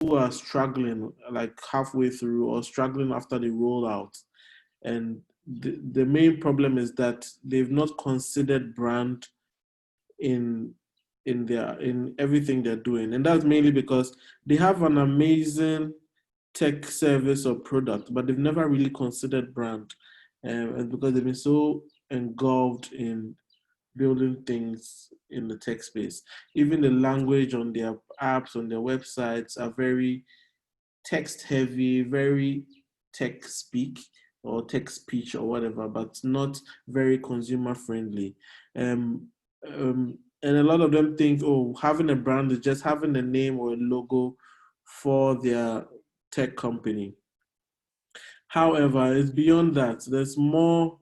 who are struggling like halfway through or struggling after the rollout. And the main problem is that they've not considered brand in in everything they're doing. And that's mainly because they have an amazing tech service or product, but they've never really considered brand. And because they've been so engulfed in building things in the tech space. Even the language on their apps, on their websites are very text heavy, very tech speak or tech speech or whatever, but not very consumer friendly. Um, and a lot of them think, oh, having a brand is just having a name or a logo for their tech company. However, it's beyond that. There's more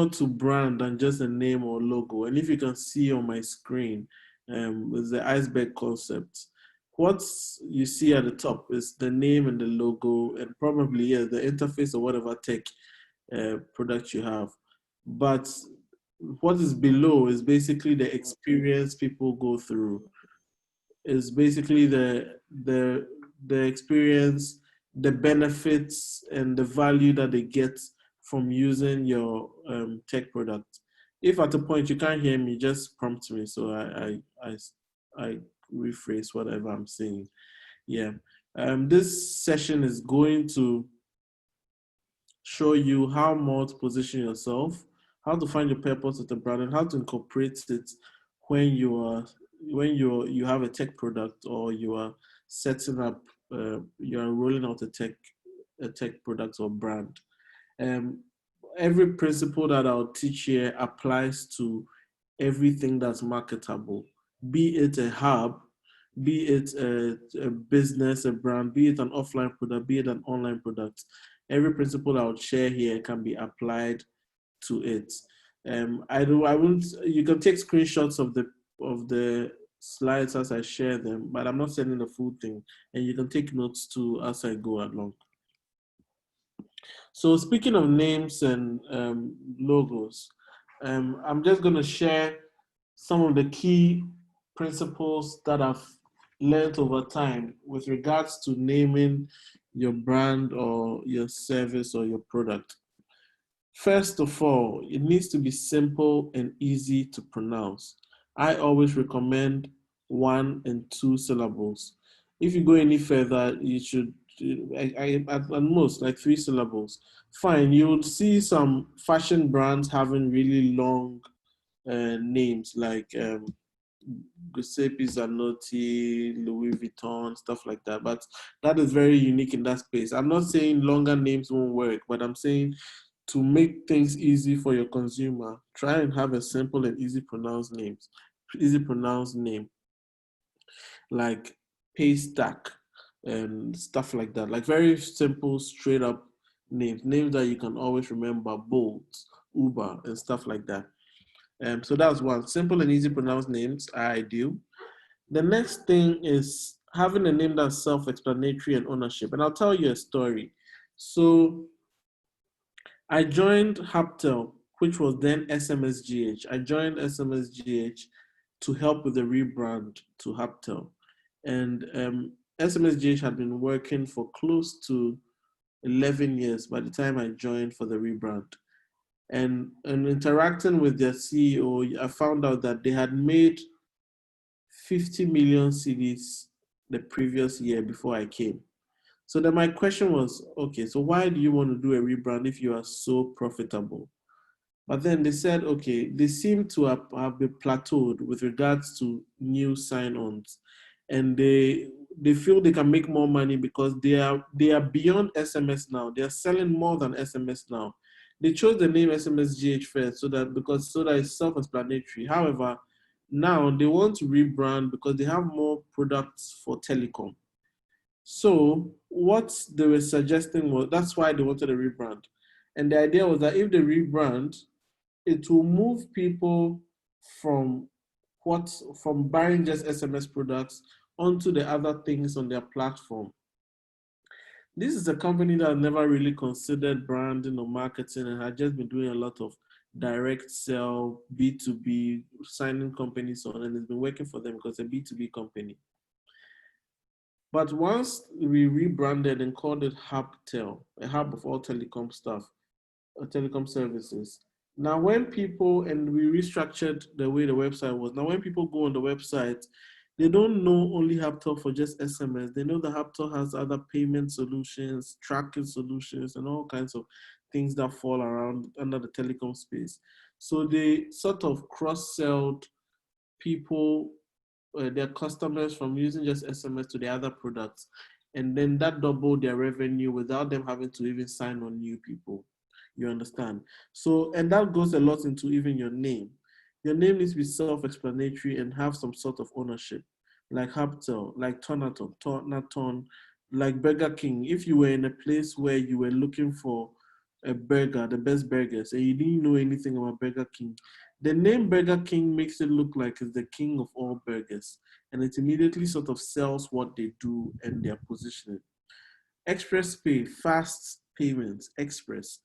to brand than just a name or logo. And if you can see on my screen, is the iceberg concept. What you see at the top is the name and the logo, and probably the interface or whatever tech product you have. But what is below is basically the experience people go through. Is basically the experience, the benefits, and the value that they get from using your tech product. If at a point you can't hear me, just prompt me so I rephrase whatever I'm saying. Yeah. This session is going to show you how more to position yourself, how to find your purpose with the brand, and how to incorporate it when you have a tech product or you are setting up, you are rolling out a tech product or brand. Um, every principle that I'll teach here applies to everything that's marketable, be it a hub, be it a business, a brand, be it an offline product, be it an online product. Every principle I would share here can be applied to it. I won't. You can take screenshots of the slides as I share them, but I'm not sending the full thing, and you can take notes too as I go along. So speaking of names and logos, I'm just going to share some of the key principles that I've learned over time with regards to naming your brand or your service or your product. First of all, it needs to be simple and easy to pronounce. I always recommend 1 and 2 syllables. If you go any further, you should, at most, like 3 syllables. Fine, you would see some fashion brands having really long names like Giuseppe Zanotti, Louis Vuitton, stuff like that. But that is very unique in that space. I'm not saying longer names won't work, but I'm saying to make things easy for your consumer, try and have a simple and easy pronounced name like Paystack and stuff like that. Like very simple, straight up names that you can always remember, Bolt, Uber, and stuff like that. So that's one. Simple and easy pronounced names are ideal. The next thing is having a name that's self-explanatory and ownership. And I'll tell you a story. So I joined Haptel, which was then SMSGH. I joined SMSGH to help with the rebrand to Haptel. And SMSGH had been working for close to 11 years by the time I joined for the rebrand. And interacting with their CEO, I found out that they had made 50 million CDs the previous year before I came. So then my question was, okay, so why do you want to do a rebrand if you are so profitable? But then they said, okay, they seem to have been plateaued with regards to new sign-ons, and they feel they can make more money because they are beyond SMS now. They are selling more than SMS now. They chose the name SMSGH first so that it's self-explanatory. However, now they want to rebrand because they have more products for telecom. So what they were suggesting was that's why they wanted a rebrand. And the idea was that if they rebrand, it will move people from from buying just SMS products onto the other things on their platform. This is a company that never really considered branding or marketing and had just been doing a lot of direct sell, B2B, signing companies on, and it's been working for them because it's a B2B company. But once we rebranded and called it HubTel, a hub of all telecom stuff, telecom services. Now, when people, and we restructured the way the website was, now when people go on the website, they don't know only HubTel for just SMS. They know that HubTel has other payment solutions, tracking solutions, and all kinds of things that fall around under the telecom space. So they sort of cross-sold people, their customers, from using just SMS to the other products. And then that doubled their revenue without them having to even sign on new people. You understand? So, and that goes a lot into even your name. Your name needs to be self-explanatory and have some sort of ownership, like Haptel, like Tonaton, like Burger King. If you were in a place where you were looking for a burger, the best burgers, and you didn't know anything about Burger King, the name Burger King makes it look like it's the king of all burgers, and it immediately sort of sells what they do and their positioning. Express Pay, fast payments, Express.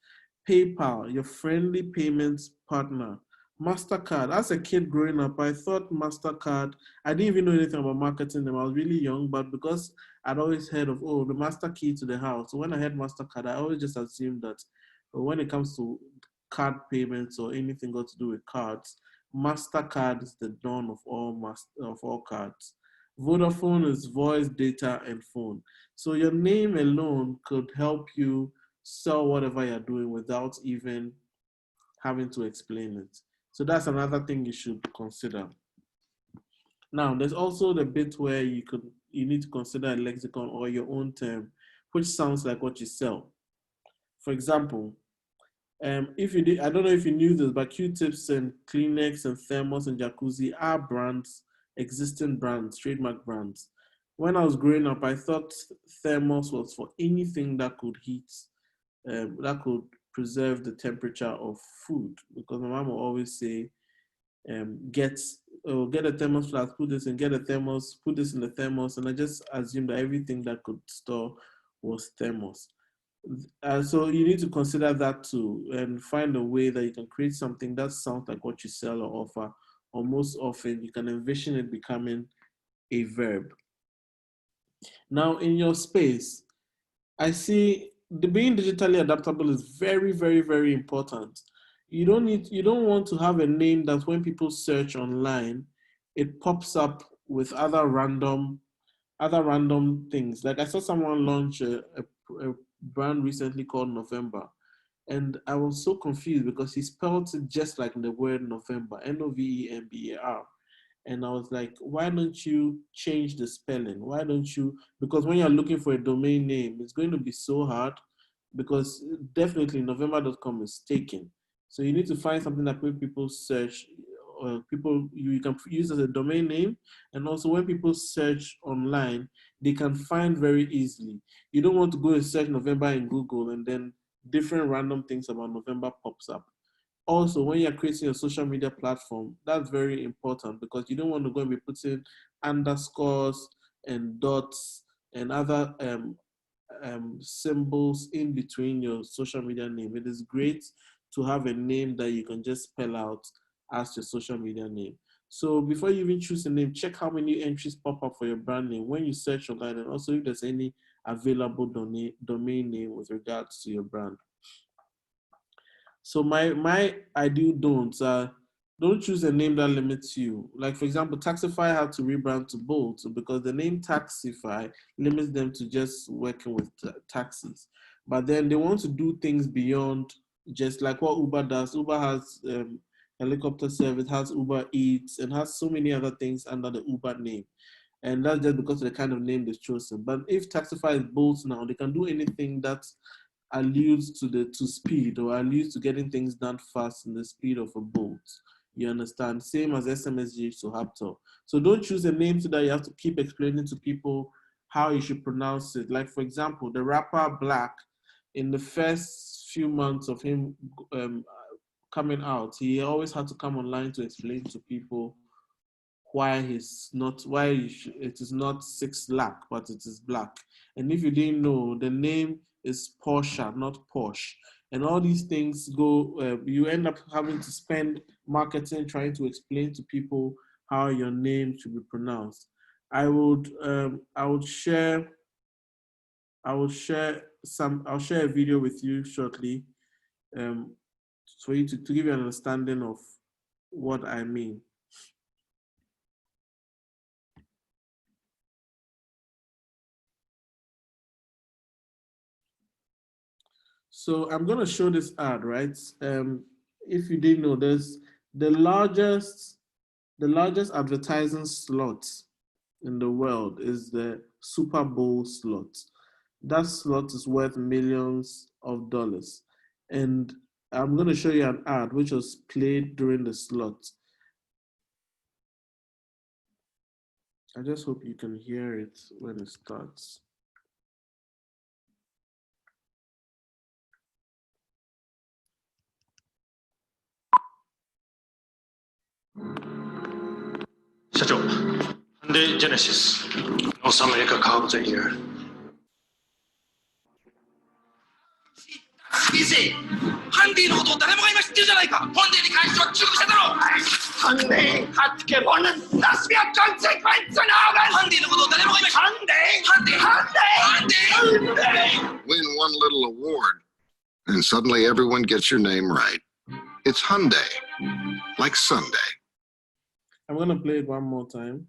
PayPal, your friendly payments partner. MasterCard, as a kid growing up, I thought MasterCard, I didn't even know anything about marketing them. I was really young, but because I'd always heard of, oh, the master key to the house. So when I heard MasterCard, I always just assumed that when it comes to card payments or anything got to do with cards, MasterCard is the dawn of all cards. Vodafone is voice, data, and phone. So your name alone could help you sell whatever you're doing without even having to explain it. So that's another thing you should consider. Now, there's also the bit where you need to consider a lexicon or your own term, which sounds like what you sell. For example, if you did, I don't know if you knew this, but Q-tips and Kleenex and Thermos and Jacuzzi are brands, existing brands, trademark brands. When I was growing up, I thought Thermos was for anything that could heat, that could preserve the temperature of food. Because my mom will always say, get a thermos flask, put this in, get a thermos, put this in the thermos, and I just assumed that everything that could store was thermos. So you need to consider that too and find a way that you can create something that sounds like what you sell or offer, or most often you can envision it becoming a verb. Now in your space, I see the being digitally adaptable is very, very, very important. You don't want to have a name that when people search online, it pops up with other random things. Like I saw someone launch a brand recently called November. And I was so confused because he spelled it just like the word November, November. And I was like, why don't you change the spelling? Why don't you? Because when you're looking for a domain name, it's going to be so hard because definitely November.com is taken. So you need to find something that when people search, or people you can use as a domain name, and also when people search online, they can find very easily. You don't want to go and search November in Google and then different random things about November pops up. Also, when you're creating a social media platform, that's very important because you don't want to go and be putting underscores and dots and other symbols in between your social media name. It is great to have a name that you can just spell out as your social media name. So before you even choose a name, check how many entries pop up for your brand name when you search online, and also if there's any available domain name with regards to your brand. So my ideal don'ts are, don't choose a name that limits you. Like for example, Taxify had to rebrand to Bolt because the name Taxify limits them to just working with taxis. But then they want to do things beyond just like what Uber does. Uber has helicopter service, has Uber Eats, and has so many other things under the Uber name. And that's just because of the kind of name they've chosen. But if Taxify is Bolt now, they can do anything that alludes to speed or alludes to getting things done fast in the speed of a bolt. You understand? Same as SMSG to Haptor. So don't choose a name so that you have to keep explaining to people how you should pronounce it. Like for example, the rapper Black, in the first few months of him coming out, he always had to come online to explain to people it is not 6 lakh, but it is black. And if you didn't know, the name is Porsche, not Porsche. And all these things you end up having to spend marketing trying to explain to people how your name should be pronounced. I would share I'll share a video with you shortly, for you to give you an understanding of what I mean. So I'm going to show this ad, right? If you didn't know, there's the largest advertising slot in the world is the Super Bowl slot. That slot is worth millions of dollars. And I'm going to show you an ad which was played during the slot. I just hope you can hear it when it starts. Hyundai Genesis, North America Car of the Year. Easy. Hyundai のことを誰もが今知ってるじゃないか。Hyundai に関しては中毒者だろ。Hyundai hat gewonnen. Das wird Konsequenzen haben. Hyundai のことを誰もが今Hyundai. Win one little award, and suddenly everyone gets your name right. It's Hyundai, like Sunday. I'm going to play it one more time,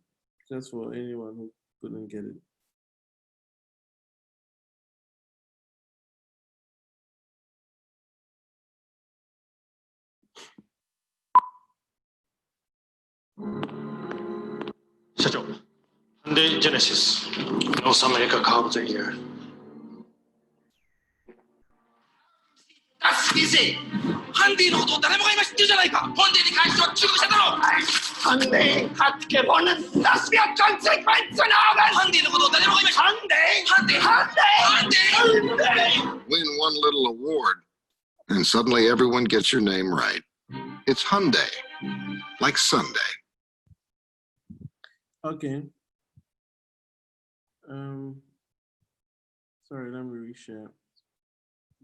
just for anyone who couldn't get it. Hyundai Genesis, North America Car of the Year. That's easy. Hyundai のことを誰もが今知ってるじゃないか。Hyundai に関しては中毒者だろ。Hyundai hat gewonnen. Das wird Konsequenzen haben. Hyundai のことを誰もが今Hyundai. Win one little award, and suddenly everyone gets your name right. It's Hyundai, like Sunday. Okay. Sorry, let me reshare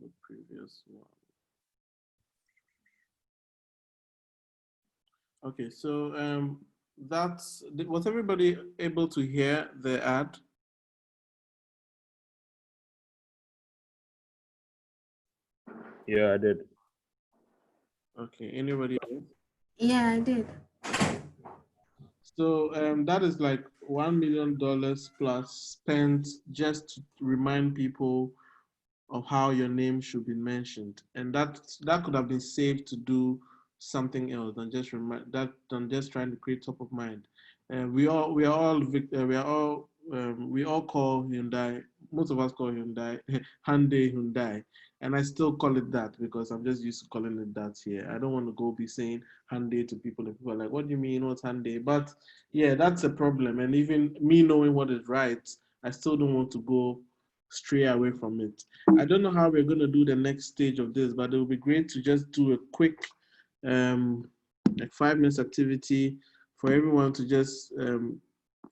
the previous one. Okay, so was everybody able to hear the ad? Yeah, I did. Okay, anybody else? Yeah, I did. So that is like $1 million plus spent just to remind people of how your name should be mentioned, and that could have been saved to do something else than just trying to create top of mind. We all call Hyundai. Most of us call Hyundai Hyundai, and I still call it that because I'm just used to calling it that here. I don't want to go be saying Hyundai to people, and people are like, "What do you mean? What's Hyundai?" But yeah, that's a problem. And even me knowing what is right, I still don't want to go stray away from it. I don't know how we're going to do the next stage of this, but it would be great to just do a quick like 5 minutes activity for everyone to just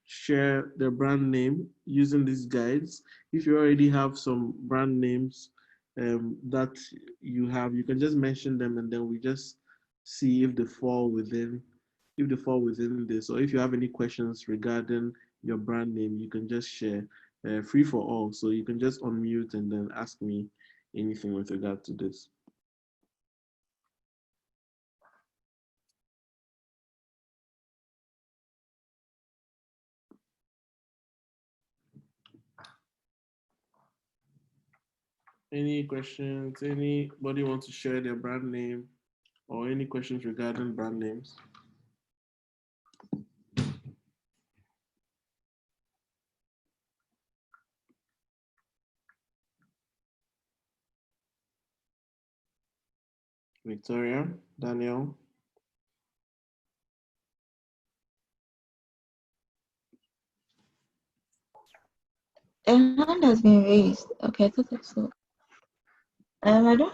share their brand name using these guides. If you already have some brand names that you have, you can just mention them, and then we just see if they fall within this, or if you have any questions regarding your brand name, you can just share. Free for all, so you can just unmute and then ask me anything with regard to this. Any questions? Anybody want to share their brand name or any questions regarding brand names? Victoria, Daniel. A hand has been raised. Okay, I thought so. I don't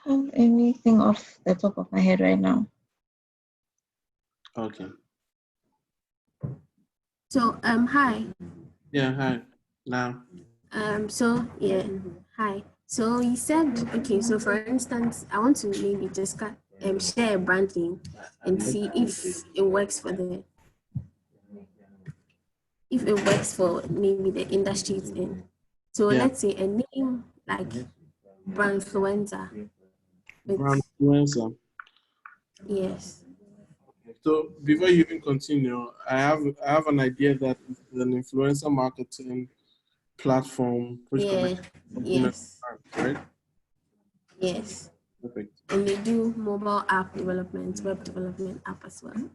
have anything off the top of my head right now. Okay. So hi. Yeah, hi. Now. So yeah, hi. So you said, okay, so for instance, I want to maybe just share a brand name and see if it works for the if it works for maybe the industry it's in. So Yeah. let's say a name like Brandfluenza. Brand It's influencer. yes. So before you even continue, I have an idea that it's an influencer marketing platform which Yeah. connects consumers Yes. to brands, right? Yes. Perfect. And they do mobile app development, web development app as well.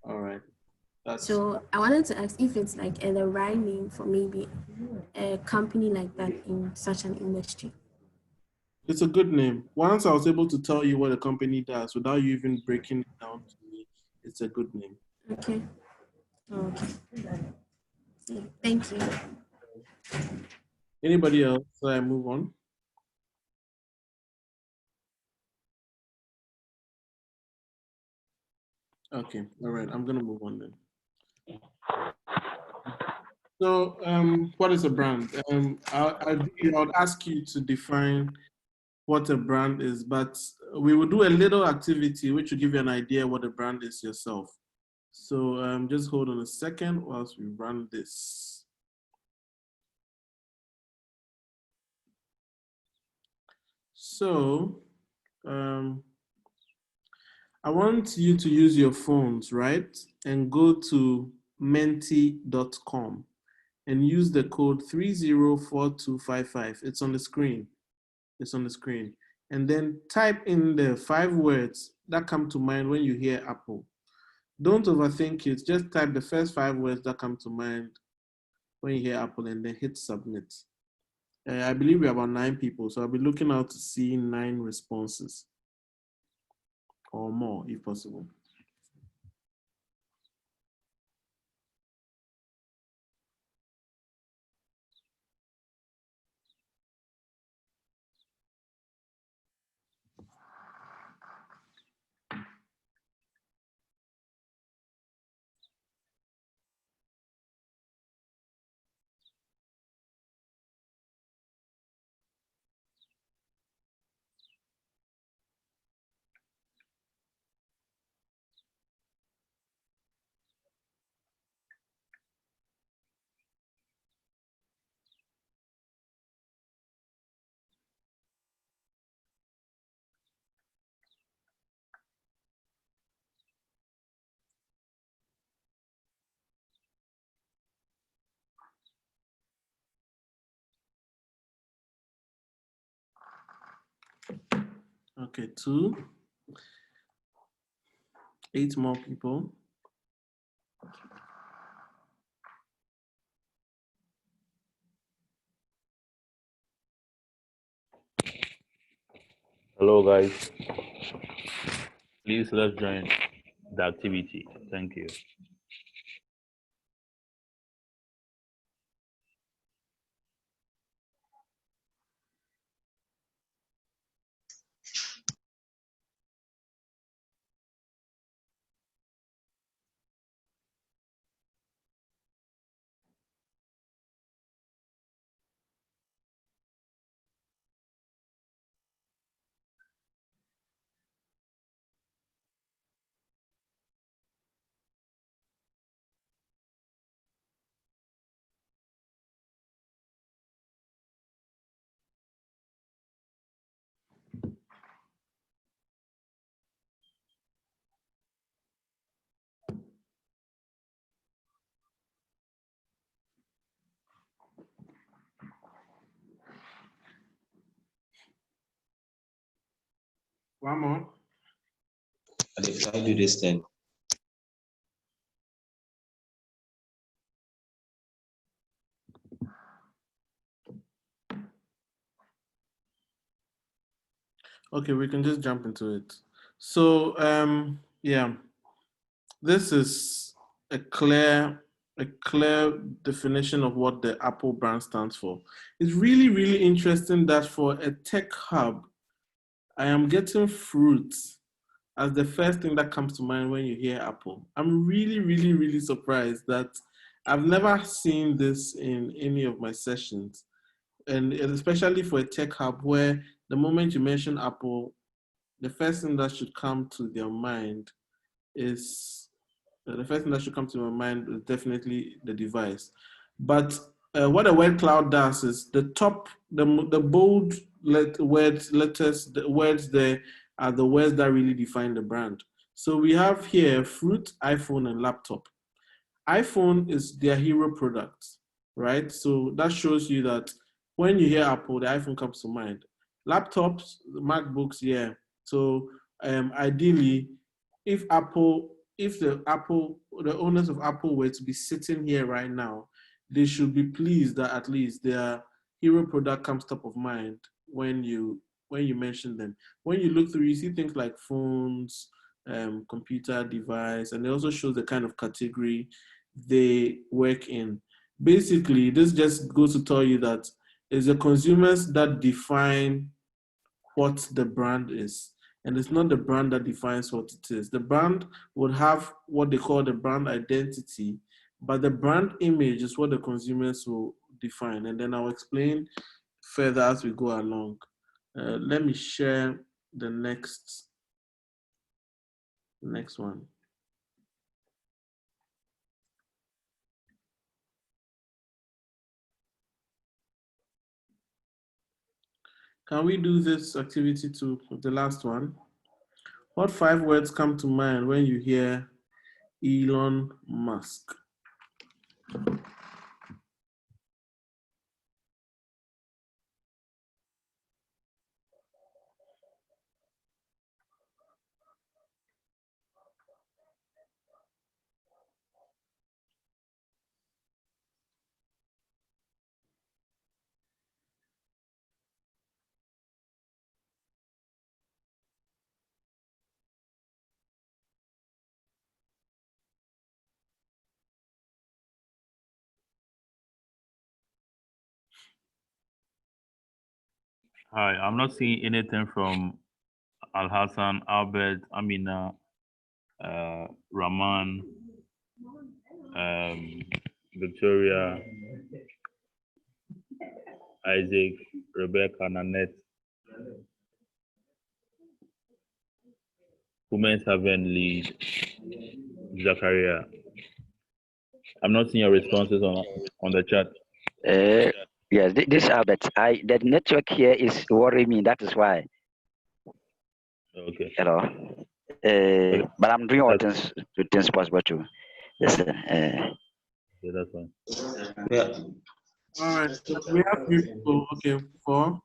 All right. That's So I wanted to ask if it's like the right name for maybe a company like that in such an industry. it's a good name. Once I was able to tell you what a company does without you even breaking it down to me, it's a good name. Okay. Okay. Yeah, thank you. Anybody else? So I move on. Okay. All right. I'm gonna move on then. So, what is a brand? I would ask you to define what a brand is, but we will do a little activity which will give you an idea what a brand is yourself. So, just hold on a second whilst we run this. So, I want you to use your phones, right? And go to menti.com and use the code 304255. It's on the screen. It's on the screen. And then type in the 5 words that come to mind when you hear Apple. Don't overthink it. Just type the first 5 words that come to mind when you hear Apple and then hit submit. I believe we have about 9 people, so I'll be looking out to see 9 responses or more if possible. Okay, 2, 8 more people. Hello, guys. Please let's join the activity. Thank you. One more. And if I do this thing, Okay, we can just jump into it. So, yeah, this is a clear definition of what the Apple brand stands for. It's really, really interesting that for a tech hub, I am getting fruit as the first thing that comes to mind when you hear Apple. I'm really, really, really surprised that I've never seen this in any of my sessions. And especially for a tech hub where the moment you mention Apple, the first thing that should come to their mind is The first thing that should come to my mind is definitely the device. But what a word cloud does is the top, the bold letters, the words there are the words that really define the brand. So we have here fruit, iPhone, and laptop. iPhone is their hero product, right? So that shows you that when you hear Apple, the iPhone comes to mind. Laptops, MacBooks, yeah. So ideally, if the owners of Apple were to be sitting here right now, they should be pleased that at least their hero product comes top of mind when you mention them. When you look through, you see things like phones, computer device, and it also shows the kind of category they work in. Basically, this just goes to tell you that it's the consumers that define what the brand is. And it's not the brand that defines what it is. The brand would have what they call the brand identity, but the brand image is what the consumers will define. And then I'll explain further as we go along. Let me share the next one. Can we do this activity to the last one? What 5 words come to mind when you hear Elon Musk? Hi, I'm not seeing anything from Al Hassan, Albert, Amina, Rahman, Victoria, Isaac, Rebecca, Nanette, Women's Haven Lead, Zachariah. I'm not seeing your responses on the chat. Yes, this is Albert. The network here is worrying me. That is why. Okay. Hello. But I'm doing all things possible to listen. Yeah, that's fine. Yeah. All right. So we have 3 people. Okay, 4.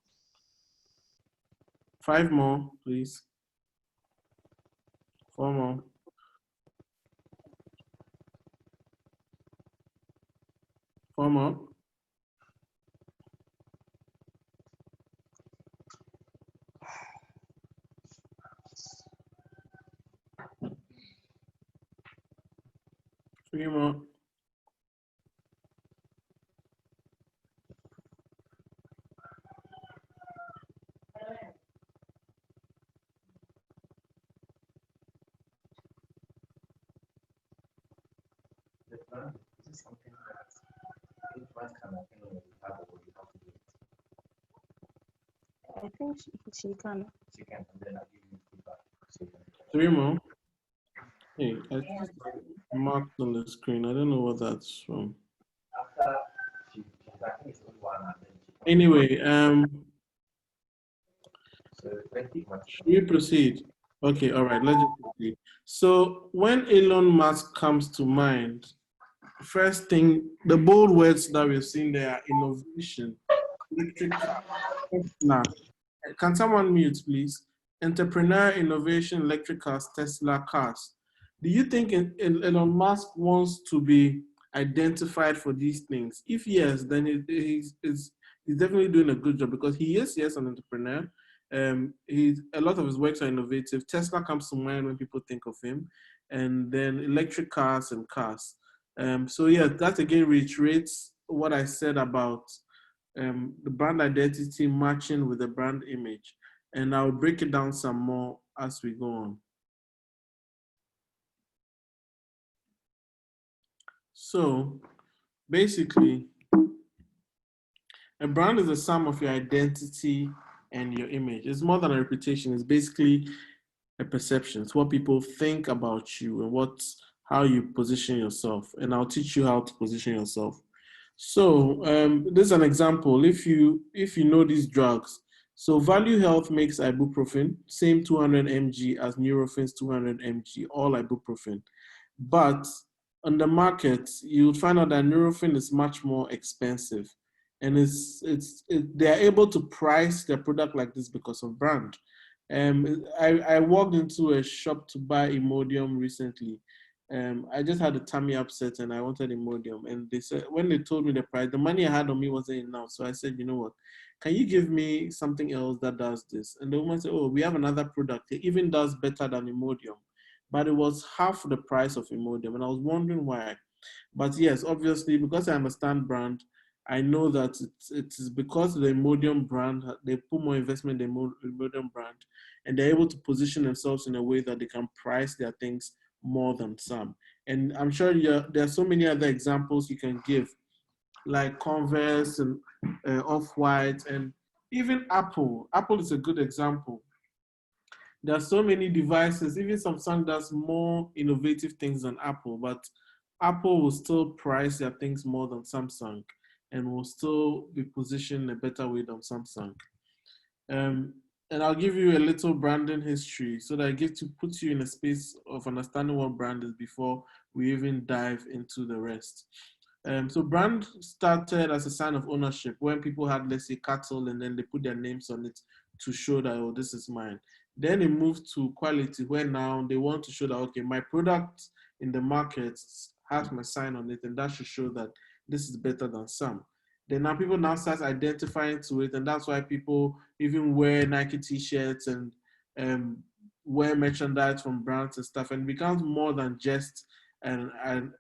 5 more, please. 4 more. 4 more. Three more. I think she can. 3 more. Hey, I just marked on the screen. I don't know what that's from. Anyway, should we proceed? Okay, all right, let's just proceed. So when Elon Musk comes to mind, first thing, the bold words that we've seen there are innovation, electric car, Tesla. Can someone mute, please? Entrepreneur, innovation, electric cars, Tesla cars. Do you think Elon Musk wants to be identified for these things? If yes, then he's definitely doing a good job because he is, yes, an entrepreneur. A lot of his works are innovative. Tesla comes to mind when people think of him, and then electric cars and cars. So yeah, that again reiterates what I said about the brand identity matching with the brand image. And I'll break it down some more as we go on. So basically, a brand is a sum of your identity and your image. It's more than a reputation. It's basically a perception. It's what people think about you and how you position yourself, and I'll teach you how to position yourself. So this is an example. If you know these drugs, so Value Health makes ibuprofen, same 200 mg as Eurofen's 200 mg, all ibuprofen. But on the market, you'll find out that Nurofen is much more expensive, and they are able to price their product like this because of brand. I walked into a shop to buy Imodium recently. I just had a tummy upset and I wanted Imodium, and they said, when they told me the price, the money I had on me wasn't enough. So I said, you know what, can you give me something else that does this? And the woman said, oh, we have another product. It even does better than Imodium, but it was half the price of Imodium, and I was wondering why. But yes, obviously, because I understand brand, I know that it is because the Imodium brand, they put more investment in the Imodium brand, and they're able to position themselves in a way that they can price their things more than some. And I'm sure there are so many other examples you can give, like Converse and Off-White, and even Apple. Apple is a good example. There are so many devices, even Samsung does more innovative things than Apple, but Apple will still price their things more than Samsung and will still be positioned in a better way than Samsung. And I'll give you a little branding history so that I get to put you in a space of understanding what brand is before we even dive into the rest. So brand started as a sign of ownership when people had, let's say, cattle, and then they put their names on it to show that, oh, this is mine. Then it moved to quality, where now they want to show that, okay, my product in the market has my sign on it, and that should show that this is better than some. Then now people now start identifying to it, and that's why people even wear Nike t-shirts and wear merchandise from brands and stuff, and it becomes more than just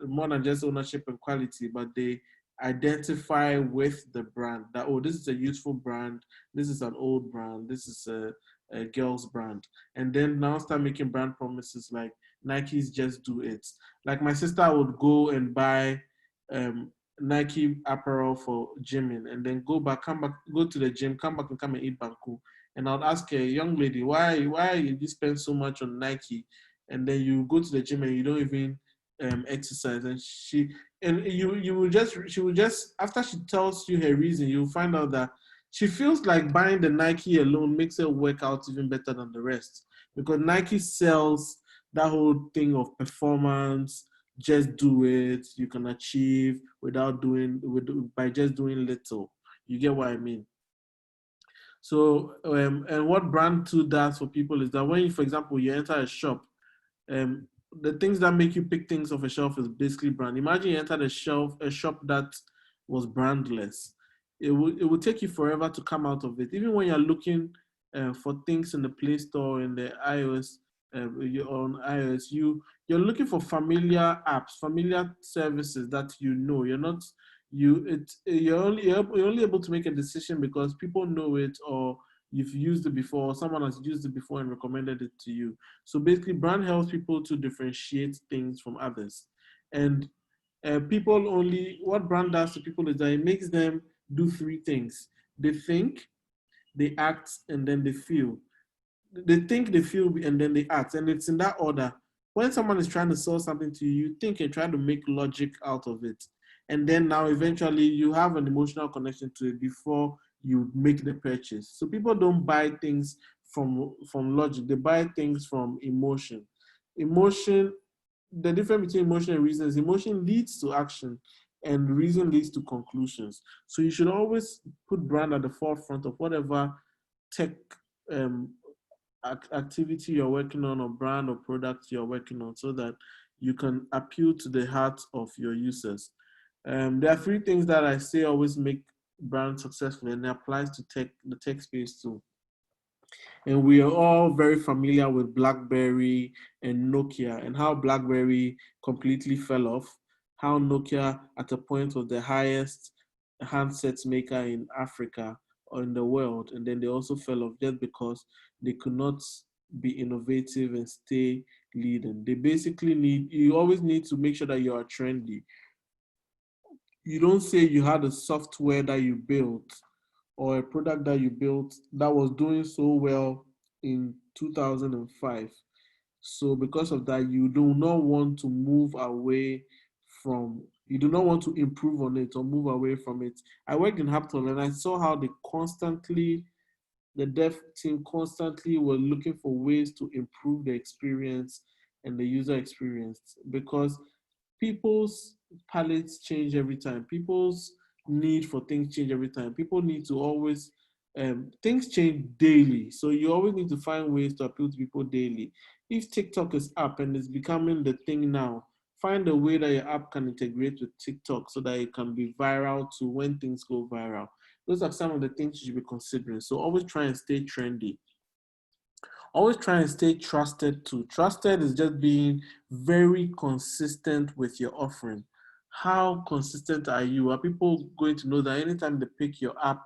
more than just ownership and quality, but they identify with the brand that, oh, this is a youthful brand, this is an old brand, this is a girl's brand. And then now start making brand promises like Nike's Just Do It. Like my sister would go and buy Nike apparel for gymming, and then come back, go to the gym, come back and come and eat banku. And I'll ask her, young lady, why you spend so much on Nike, and then you go to the gym and you don't even exercise? And she will just after she tells you her reason, you'll find out that she feels like buying the Nike alone makes her work out even better than the rest, because Nike sells that whole thing of performance. Just do it. You can achieve by just doing little. You get what I mean? So, and what brand 2 does for people is that when you, for example, you enter a shop, the things that make you pick things off a shelf is basically brand. Imagine you entered a shop that was brandless. It would take you forever to come out of it. Even when you're looking for things in the Play Store, in the iOS, you're on iOS, you're looking for familiar apps, familiar services that you know. You're only able to make a decision because people know it, or you've used it before, or someone has used it before and recommended it to you. So basically, brand helps people to differentiate things from others. And what brand does to people is that it makes them do 3 things. They think, they act, and then they feel. They think, they feel, and then they act. And it's in that order. When someone is trying to sell something to you, you think and try to make logic out of it. And then now eventually you have an emotional connection to it before you make the purchase. So people don't buy things from logic. They buy things from emotion. The difference between emotion and reason is emotion leads to action and reason leads to conclusions. So you should always put brand at the forefront of whatever tech activity you're working on, or brand or product you're working on, so that you can appeal to the heart of your users. There are 3 things that I say always make brand successful, and it applies to the tech space too. And we are all very familiar with BlackBerry and Nokia, and how BlackBerry completely fell off, how Nokia at a point was the highest handsets maker in Africa or in the world, and then they also fell off just because they could not be innovative and stay leading. You always need to make sure that you are trendy. You don't say you had a software that you built or a product that you built that was doing so well in 2005, So because of that, you do not want to move away from, you do not want to improve on it or move away from it. I worked in Hapton and I saw how they constantly, the dev team constantly were looking for ways to improve the experience and the user experience, because people's palettes change every time. People's need for things change every time. People need to always, things change daily. So you always need to find ways to appeal to people daily. If TikTok is up and it's becoming the thing now, find a way that your app can integrate with TikTok so that it can be viral to when things go viral. Those are some of the things you should be considering. So always try and stay trendy. Always try and stay trusted too. Trusted is just being very consistent with your offering. How consistent are you? Are people going to know that anytime they pick your app,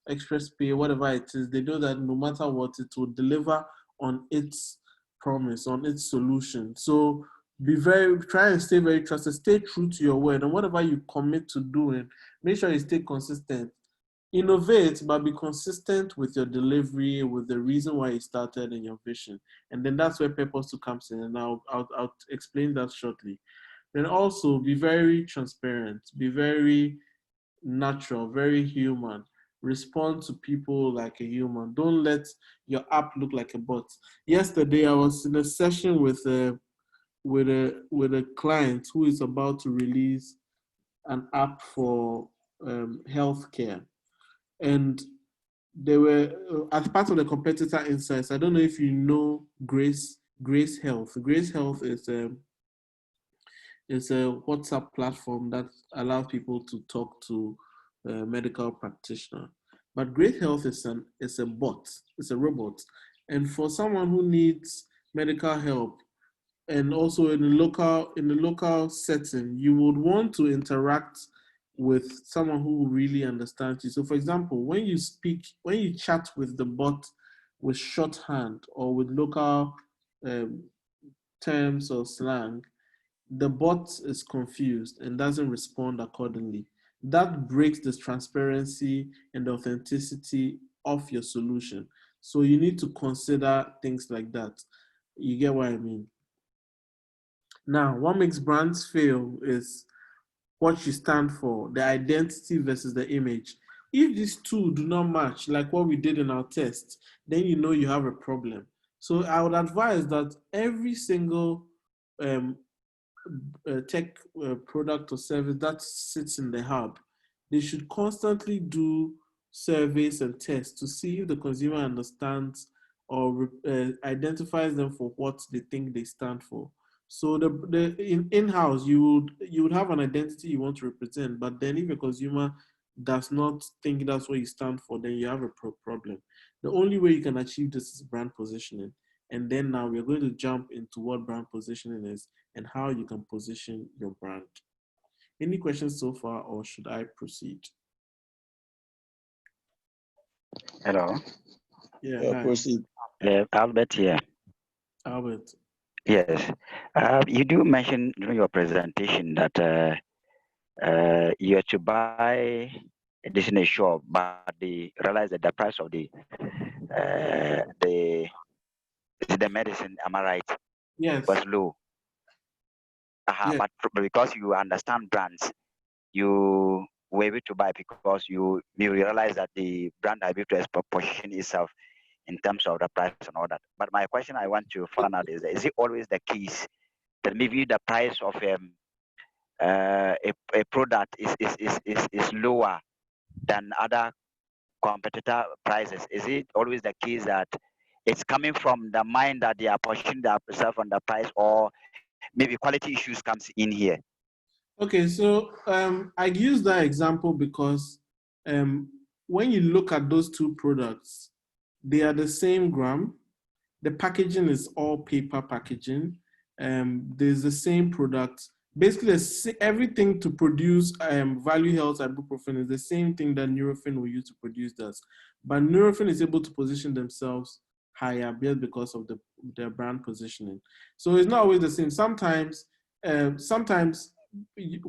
Express Pay, whatever it is, they know that no matter what, it will deliver on its promise, on its solution. So try and stay very trusted, stay true to your word, and whatever you commit to doing, make sure you stay consistent. Innovate, but be consistent with your delivery, with the reason why you started and your vision. And then that's where purpose to comes in. And I'll explain that shortly. Then also be very transparent, be very natural, very human. Respond to people like a human. Don't let your app look like a bot. Yesterday, I was in a session with a client who is about to release an app for healthcare. And they were as part of the competitor insights. I don't know if you know Grace Health. Grace Health is a WhatsApp platform that allows people to talk to a medical practitioner. But Grace Health is a bot. It's a robot, and for someone who needs medical help, and also in the local setting, you would want to interact with someone who really understands you. So for example, when you chat with the bot with shorthand or with local terms or slang, the bot is confused and doesn't respond accordingly. That breaks the transparency and the authenticity of your solution. So you need to consider things like that. You get what I mean? Now, what makes brands fail is what you stand for, the identity versus the image. If these two do not match, like what we did in our test, then you know you have a problem. So I would advise that every single tech product or service that sits in the hub, they should constantly do surveys and tests to see if the consumer understands or identifies them for what they think they stand for. So in-house, you would have an identity you want to represent, but then if a consumer does not think that's what you stand for, then you have a problem. The only way you can achieve this is brand positioning. And then now we're going to jump into what brand positioning is and how you can position your brand. Any questions so far, or should I proceed? Hello. Yeah, hi. Proceed. Albert here. Albert. Yes. You do mention during your presentation that you are to buy this in a shop, but they realize that the price of the medicine, am I right? Yes. Was low. Yes. But because you understand brands, you were able to buy because you realize that the brand are able to position itself in terms of the price and all that. But my question I want to find out is it always the case that maybe the price of a product is lower than other competitor prices? Is it always the case that it's coming from the mind that they are pushing themselves on the price, or maybe quality issues comes in here? Okay, so I use that example because when you look at those two products, they are the same gram. The packaging is all paper packaging. There's the same product. Basically, everything to produce value health ibuprofen is the same thing that Nurofen will use to produce that. But Nurofen is able to position themselves higher because of their brand positioning. So it's not always the same. Sometimes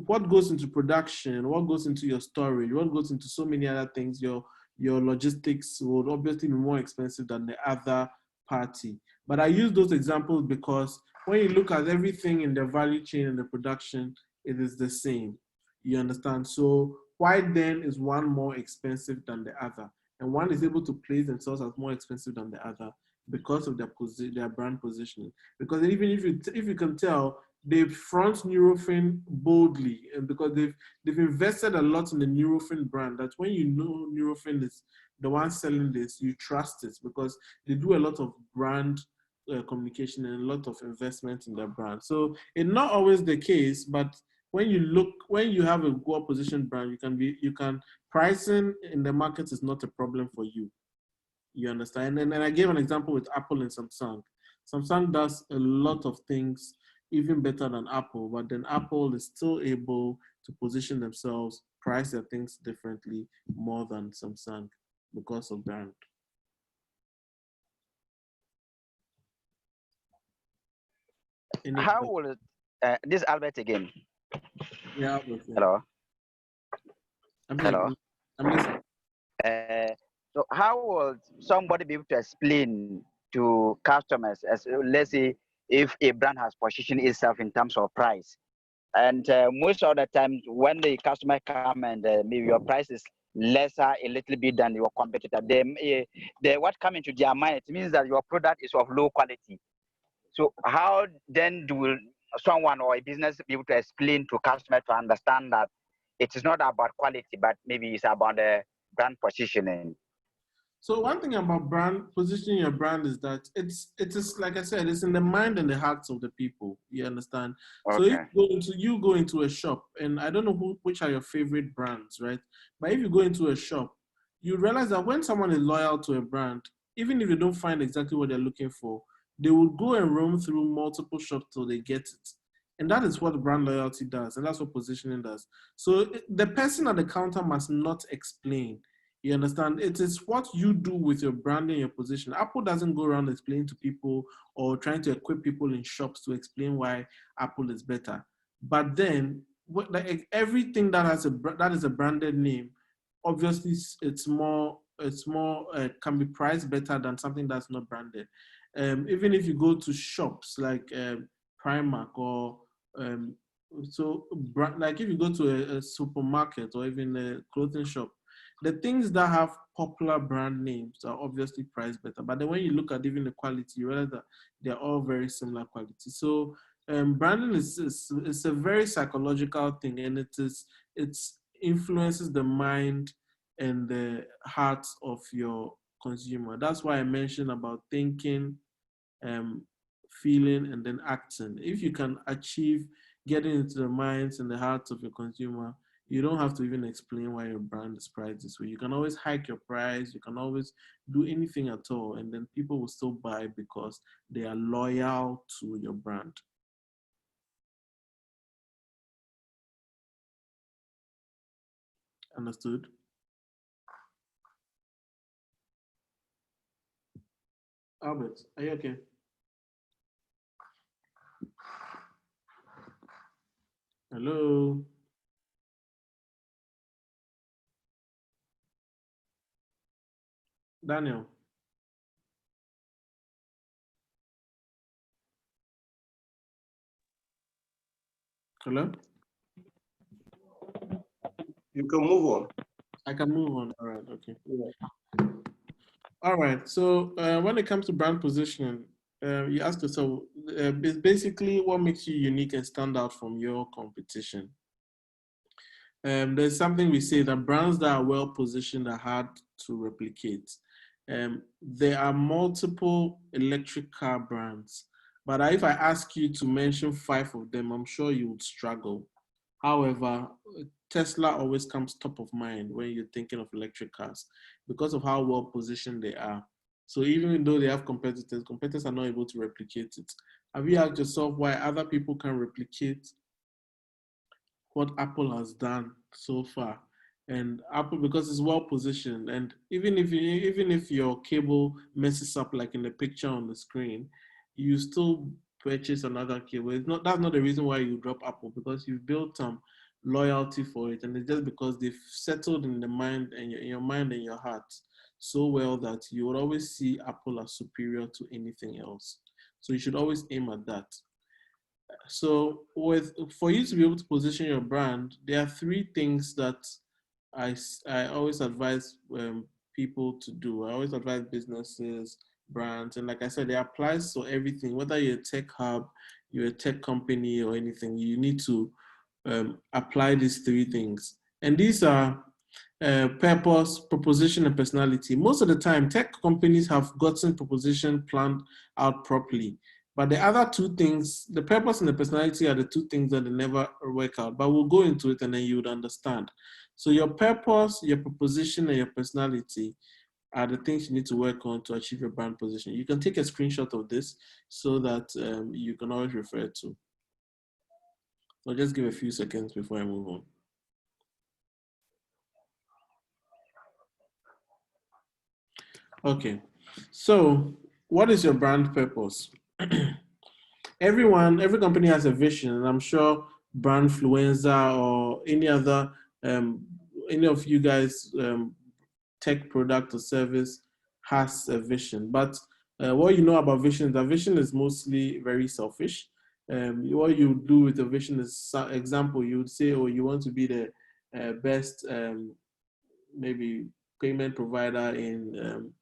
what goes into production, what goes into your storage, what goes into so many other things, your logistics would obviously be more expensive than the other party. But I use those examples because when you look at everything in the value chain and the production, it is the same. You understand? So why then is one more expensive than the other? And one is able to place themselves as more expensive than the other because of their brand positioning. Because even if you can tell, they front Nurofen boldly, and because they've invested a lot in the Nurofen brand. That when you know Nurofen is the one selling this, you trust it because they do a lot of brand communication and a lot of investment in their brand. So it's not always the case, but when you have a well positioned brand, you can pricing in the market is not a problem for you. You understand? And I gave an example with Apple and Samsung. Samsung does a lot of things even better than Apple, but then Apple is still able to position themselves, price their things differently more than Samsung because of brand. How will this Albert again? Yeah, Albert. Yeah. Hello. Hello. I'm listening. So how will somebody be able to explain to customers, as let's say, if a brand has positioned itself in terms of price, and most of the times when the customer come and maybe your price is lesser a little bit than your competitor, they what come into their mind, it means that your product is of low quality. So how then do someone or a business be able to explain to customer to understand that it is not about quality, but maybe it's about the brand positioning? So one thing about brand positioning your brand is that it is like I said, it's in the mind and the hearts of the people. You understand? Okay. So if you go into a shop, and I don't know which are your favorite brands, right? But if you go into a shop, you realize that when someone is loyal to a brand, even if they don't find exactly what they're looking for, they will go and roam through multiple shops till they get it. And that is what brand loyalty does, and that's what positioning does. So the person at the counter must not explain. You understand? It is what you do with your brand and your position. Apple doesn't go around explaining to people or trying to equip people in shops to explain why Apple is better. But then, everything that is a branded name, obviously it's more can be priced better than something that's not branded. Even if you go to shops like Primark or like if you go to a supermarket or even a clothing shop, the things that have popular brand names are obviously priced better. But then when you look at even the quality, you realize that they're all very similar quality. So branding is a very psychological thing, and it influences the mind and the heart of your consumer. That's why I mentioned about thinking, feeling, and then acting. If you can achieve getting into the minds and the hearts of your consumer, you don't have to even explain why your brand is priced this way. You can always hike your price. You can always do anything at all. And then people will still buy because they are loyal to your brand. Understood? Albert, are you okay? Hello? Daniel? Hello? You can move on. I can move on. All right, okay. Yeah. All right, so when it comes to brand positioning, you ask yourself, it's basically what makes you unique and stand out from your competition. There's something we say that brands that are well positioned are hard to replicate. There are multiple electric car brands, but if I ask you to mention 5 of them, I'm sure you would struggle. However, Tesla always comes top of mind when you're thinking of electric cars because of how well positioned they are. So even though they have competitors are not able to replicate it. Have you asked yourself why other people can replicate what Apple has done so far? And Apple, because it's well positioned, and even if your cable messes up like in the picture on the screen, you still purchase another cable. That's not the reason why you drop Apple, because you've built some loyalty for it, and it's just because they've settled in the mind and in your mind and your heart. so well that you would always see Apple as superior to anything else. So you should always aim at that. So for you to be able to position your brand, there are three things that I always advise people to do. I always advise businesses, brands, and like I said, it applies to everything. Whether you're a tech hub, you're a tech company, or anything, you need to apply these three things. And these are purpose, proposition, and personality. Most of the time, tech companies have gotten proposition planned out properly. But the other two things, the purpose and the personality, are the two things that they never work out. But we'll go into it and then you would understand. So your purpose, your proposition, and your personality are the things you need to work on to achieve your brand position. You can take a screenshot of this so that you can always refer to. So just give a few seconds before I move on. Okay, so what is your brand purpose? Every company has a vision, and I'm sure Brandfluencer or any other, any of you guys, tech product or service has a vision. But what you know about vision, the vision is mostly very selfish. What you do with the vision is, example, you would say, oh, you want to be the best, maybe payment provider in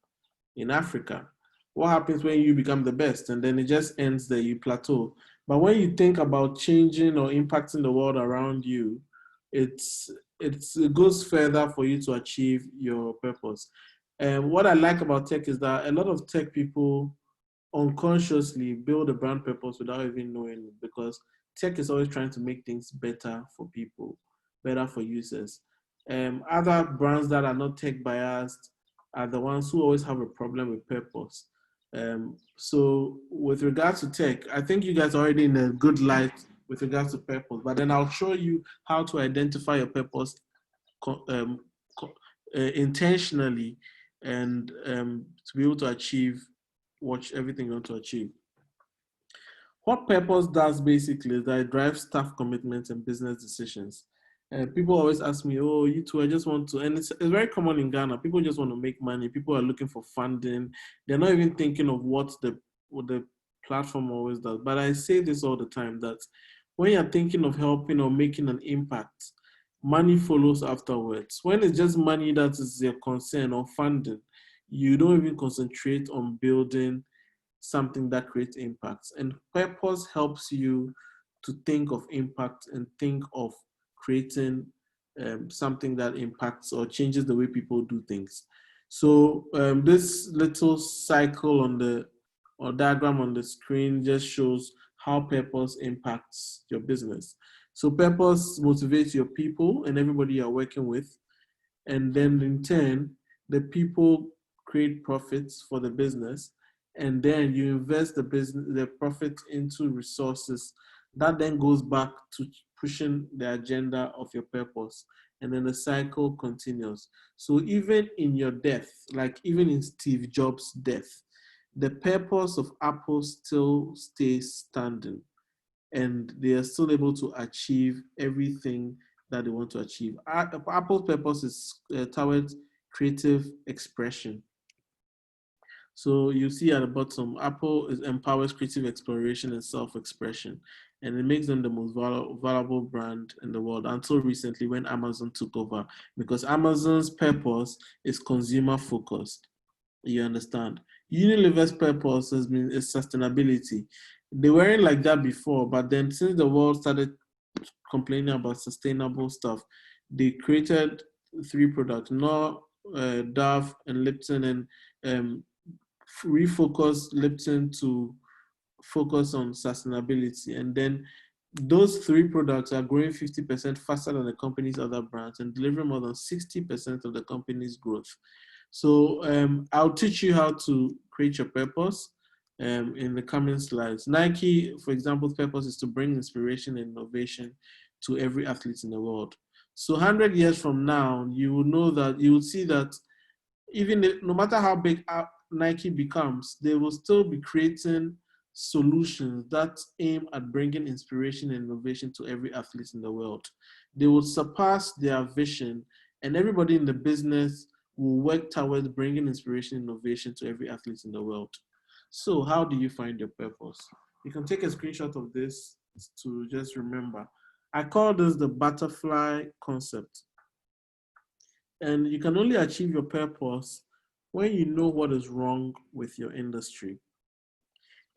Africa. What happens when you become the best? And then it just ends there, you plateau. But when you think about changing or impacting the world around you, it goes further for you to achieve your purpose. And what I like about tech is that a lot of tech people unconsciously build a brand purpose without even knowing it, because tech is always trying to make things better for people, better for users. Other brands that are not tech biased are the ones who always have a problem with purpose. So with regards to tech, I think you guys are already in a good light with regards to purpose, but then I'll show you how to identify your purpose intentionally, and to be able to achieve everything you want to achieve. What purpose does basically is that it drives staff commitments and business decisions. People always ask me, oh, you two, I just want to, and it's very common in Ghana. People just want to make money. People are looking for funding. They're not even thinking of what the platform always does. But I say this all the time, that when you're thinking of helping or making an impact, money follows afterwards. When it's just money that is your concern, or funding, you don't even concentrate on building something that creates impact. And purpose helps you to think of impact and think of creating something that impacts or changes the way people do things. So this little cycle or diagram on the screen just shows how purpose impacts your business. So purpose motivates your people and everybody you're working with. And then in turn, the people create profits for the business. And then you invest the profit into resources that then goes back to pushing the agenda of your purpose. And then the cycle continues. So even in your death, like even in Steve Jobs' death, the purpose of Apple still stays standing, and they are still able to achieve everything that they want to achieve. Apple's purpose is towards creative expression. So you see at the bottom, Apple empowers creative exploration and self-expression, and it makes them the most valuable brand in the world, until recently when Amazon took over, because Amazon's purpose is consumer focused. You understand? Unilever's purpose is sustainability. They weren't like that before, but then since the world started complaining about sustainable stuff, they created 3 products, Dove and Lipton, and refocus Lipton to focus on sustainability. And then those 3 products are growing 50% faster than the company's other brands and delivering more than 60% of the company's growth. So I'll teach you how to create your purpose in the coming slides. Nike, for example, purpose is to bring inspiration and innovation to every athlete in the world. So 100 years from now, you will know that, you will see that even no matter how big Nike becomes, they will still be creating solutions that aim at bringing inspiration and innovation to every athlete in the world. They will surpass their vision, and everybody in the business will work towards bringing inspiration and innovation to every athlete in the world. So how do you find your purpose? You can take a screenshot of this to just remember. I call this the butterfly concept. And you can only achieve your purpose when you know what is wrong with your industry.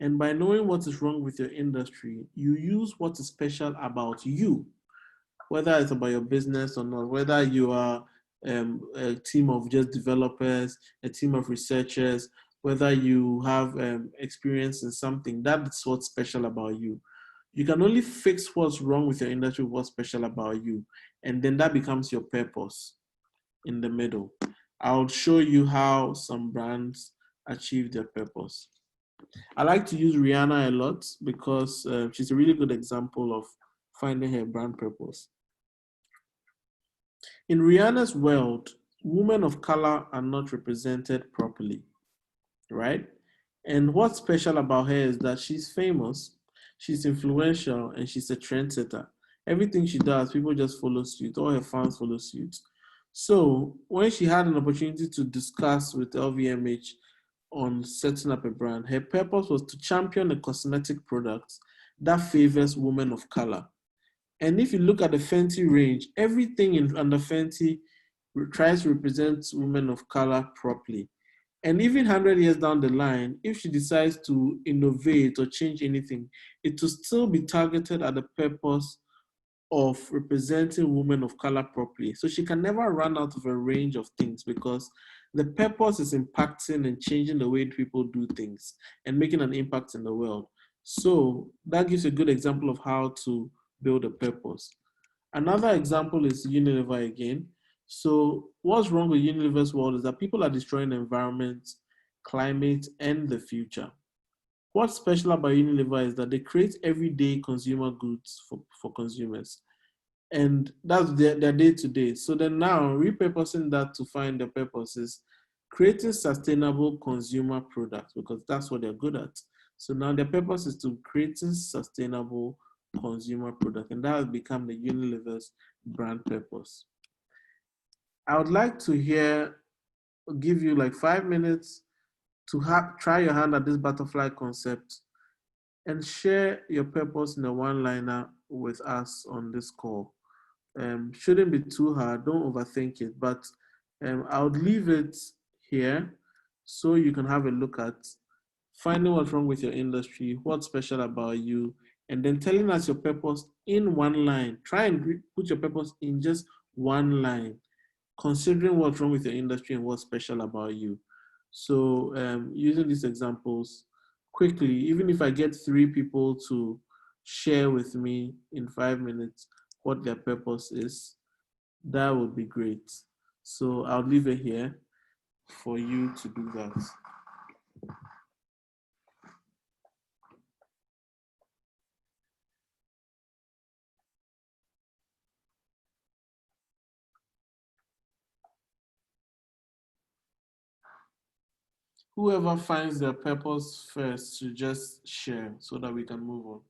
And by knowing what is wrong with your industry, you use what is special about you, whether it's about your business or not, whether you are a team of just developers, a team of researchers, whether you have experience in something, that's what's special about you. You can only fix what's wrong with your industry, what's special about you, and then that becomes your purpose in the middle. I'll show you how some brands achieve their purpose. I like to use Rihanna a lot because she's a really good example of finding her brand purpose. In Rihanna's world, women of color are not represented properly, right? And what's special about her is that she's famous, she's influential, and she's a trendsetter. Everything she does, people just follow suit. All her fans follow suit. So when she had an opportunity to discuss with LVMH on setting up a brand, her purpose was to champion a cosmetic product that favors women of color. And if you look at the Fenty range, everything under Fenty tries to represent women of color properly. And even 100 years down the line, if she decides to innovate or change anything, it will still be targeted at the purpose of representing women of color properly. So she can never run out of a range of things because the purpose is impacting and changing the way people do things and making an impact in the world. So that gives a good example of how to build a purpose. Another example is Unilever again. So what's wrong with Unilever's world is that people are destroying the environment, climate, and the future. What's special about Unilever is that they create everyday consumer goods for consumers. And that's their day-to-day. So then now repurposing that to find the purpose is creating sustainable consumer products because that's what they're good at. So now their purpose is to creating sustainable consumer product, and that has become the Unilever's brand purpose. I would like to give you like 5 minutes to try your hand at this butterfly concept and share your purpose in a one-liner with us on this call. Shouldn't be too hard, don't overthink it, but I would leave it here so you can have a look at finding what's wrong with your industry, what's special about you, and then telling us your purpose in one line. Try and put your purpose in just one line, considering what's wrong with your industry and what's special about you. So using these examples quickly, even if I get 3 people to share with me in 5 minutes what their purpose is, that would be great. So I'll leave it here for you to do that. Whoever finds their purpose first should just share so that we can move on.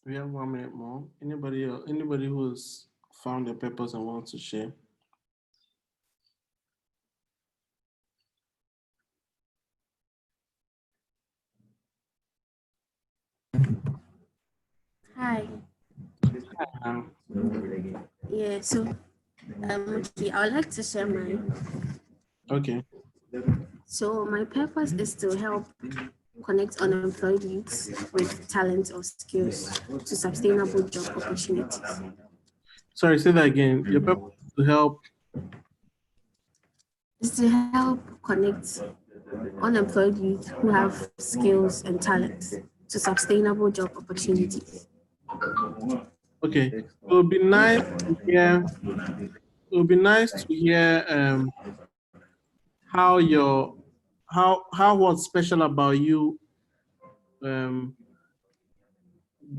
We have 1 minute more. Anybody who's found their purpose and wants to share? Hi. Um, Yeah, so okay, I would like to share mine. okay. So my purpose is to help connect unemployed youths with talent or skills to sustainable job opportunities. Sorry, say that again. Your purpose is to help. Is to help connect unemployed youth who have skills and talents to sustainable job opportunities. Okay. It would be nice to hear. It would be nice to hear how your how what's special about you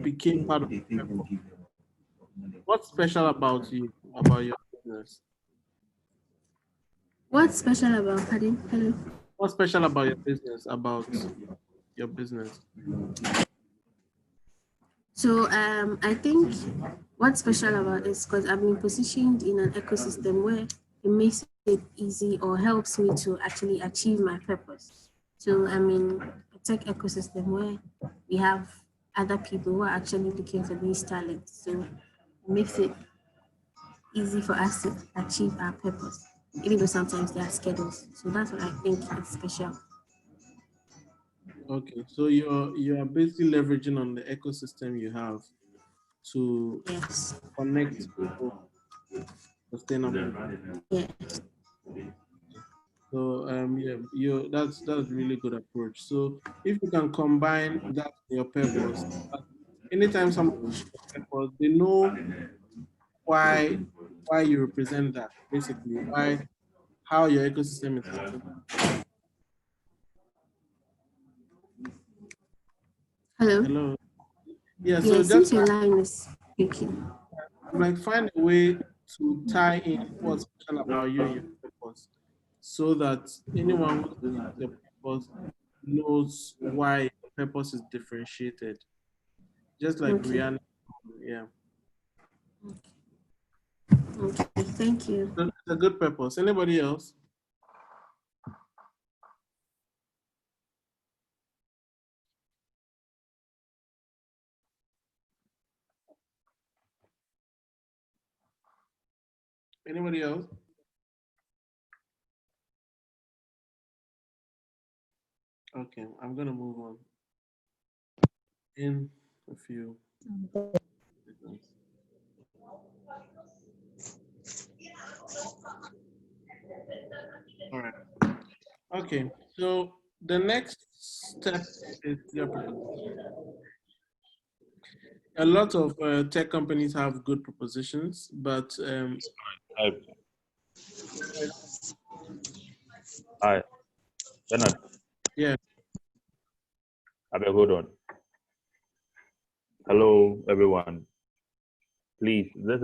became part of the purpose. What's special about you about your business? What's special about pardon? Hello. What's special about your business? About your business? So I think what's special about it is because I've been positioned in an ecosystem where it makes it easy or helps me to actually achieve my purpose. So I'm in a tech ecosystem where we have other people who are actually looking for these talents. So it makes it easy for us to achieve our purpose, even though sometimes there are schedules. So that's what I think is special. Okay, so you are basically leveraging on the ecosystem you have to Yes. connect people sustainably. Yeah. So yeah, that's really good approach. So if you can combine that with your purpose, anytime someone purpose, they know why you represent that. Basically, why how your ecosystem is. Hello. Hello. Yeah. Yeah, So it just seems your line is speaking. like find a way to tie in what's special about you and your purpose, so that anyone who sees your purpose knows why your purpose is differentiated. Just like Okay. Rihanna. Yeah. Okay. Thank you. So it's a good purpose. Anybody else? Anybody else? Okay, I'm gonna move on in a few seconds. All right. Okay. So the next step is your proposal. A lot of tech companies have good propositions, but Hi, hi, Bernard. yeah. I beg, hold on. Hello, everyone. Please, this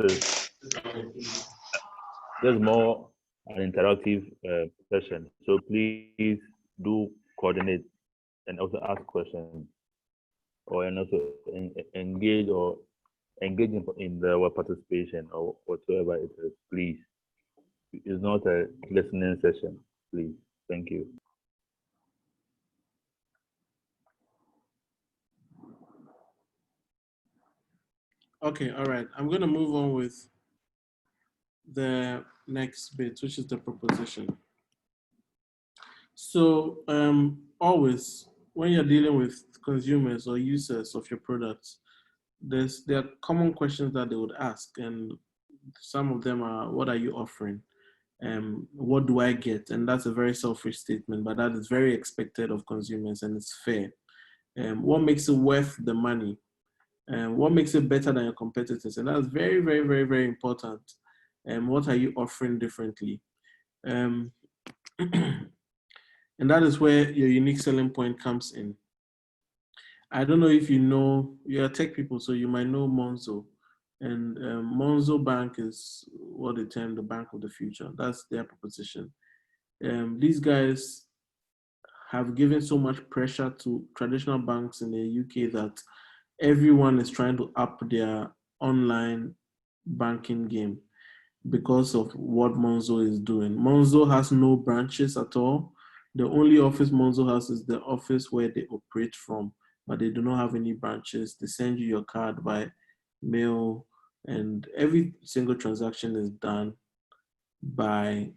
is more an interactive session. So please do coordinate and also ask questions, or and also engage in the participation or whatsoever it is. Please, it's not a listening session. Please, thank you. Okay. All right. I'm gonna move on with the next bit, which is the proposition. So always when you're dealing with consumers or users of your products, there are common questions that they would ask, and some of them are, what are you offering? What do I get? And that's a very selfish statement, but that is very expected of consumers and it's fair. What makes it worth the money? What makes it better than your competitors? And that's very, very, very, very important. What are you offering differently? Um, and that is where your unique selling point comes in. I don't know if you know, you're tech people, so you might know Monzo. And Monzo Bank is what they term the bank of the future. That's their proposition. These guys have given so much pressure to traditional banks in the UK that everyone is trying to up their online banking game because of what Monzo is doing. Monzo has no branches at all. The only office Monzo has is the office where they operate from, but they do not have any branches. They send you your card by mail, and every single transaction is done by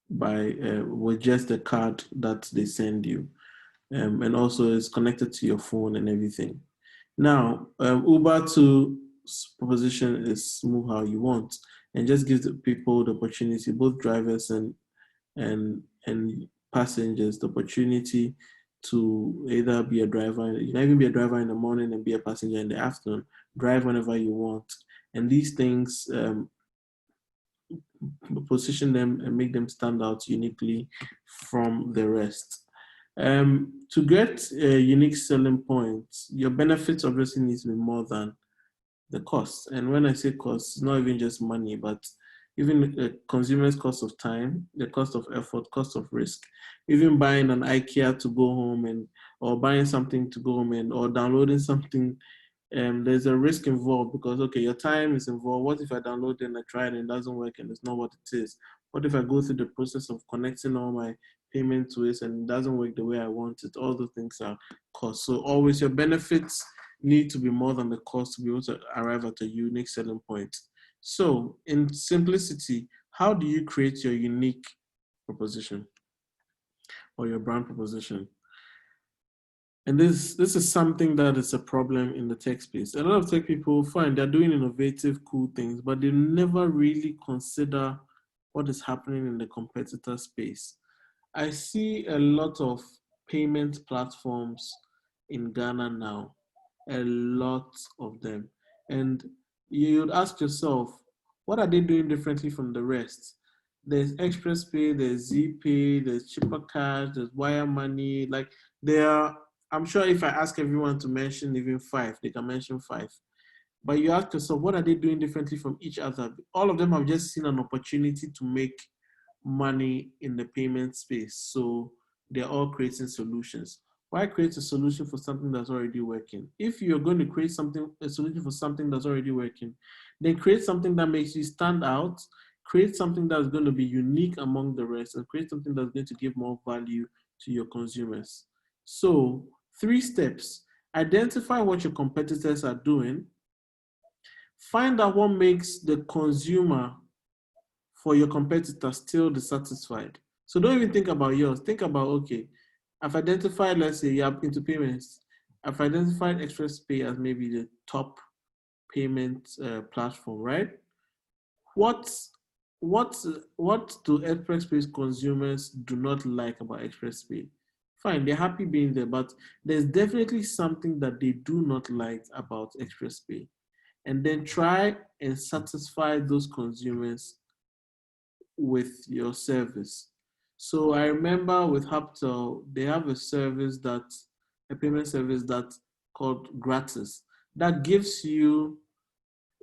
with just the card that they send you, and also it's connected to your phone and everything. Now, Uber to proposition is move how you want, and just gives the people the opportunity, both drivers and passengers, the opportunity to either be a driver. You can even be a driver in the morning and be a passenger in the afternoon. Drive whenever you want, and these things position them and make them stand out uniquely from the rest. To get a unique selling point, your benefits obviously needs to be more than the cost. And when I say cost, it's not even just money, but even the consumer's cost of time, the cost of effort, cost of risk. Even buying an IKEA to go home or buying something to go home or downloading something, there's a risk involved because, okay, your time is involved. What if I download it and I try it and it doesn't work and it's not what it is? What if I go through the process of connecting all my payment to it and it doesn't work the way I want it? All those things are costs. So always your benefits need to be more than the cost to be able to arrive at a unique selling point. So in simplicity, how do you create your unique proposition or your brand proposition? And this is something that is a problem in the tech space. A lot of tech people find they're doing innovative, cool things, but they never really consider what is happening in the competitor space. I see a lot of payment platforms in Ghana now, a lot of them. And you'd ask yourself, what are they doing differently from the rest? There's Express Pay, there's ZPay, there's Cheaper Cash, there's Wire Money. Like I'm sure if I ask everyone to mention even 5, they can mention 5. But you ask yourself, what are they doing differently from each other? All of them have just seen an opportunity to make money in the payment space. So they're all creating solutions. Why create a solution for something that's already working? If you're going to create a solution for something that's already working, then create something that makes you stand out, create something that's going to be unique among the rest, and create something that's going to give more value to your consumers. So 3 steps. Identify what your competitors are doing. Find out what makes the consumer for your competitor still dissatisfied. So don't even think about yours. Think about, okay, I've identified, let's say you're into payments. I've identified Express Pay as maybe the top payment platform, right? What do Express Pay consumers do not like about Express Pay? Fine, they're happy being there, but there's definitely something that they do not like about Express Pay. And then try and satisfy those consumers with your service. So I remember with Haptel, they have a payment service that's called Gratis, that gives you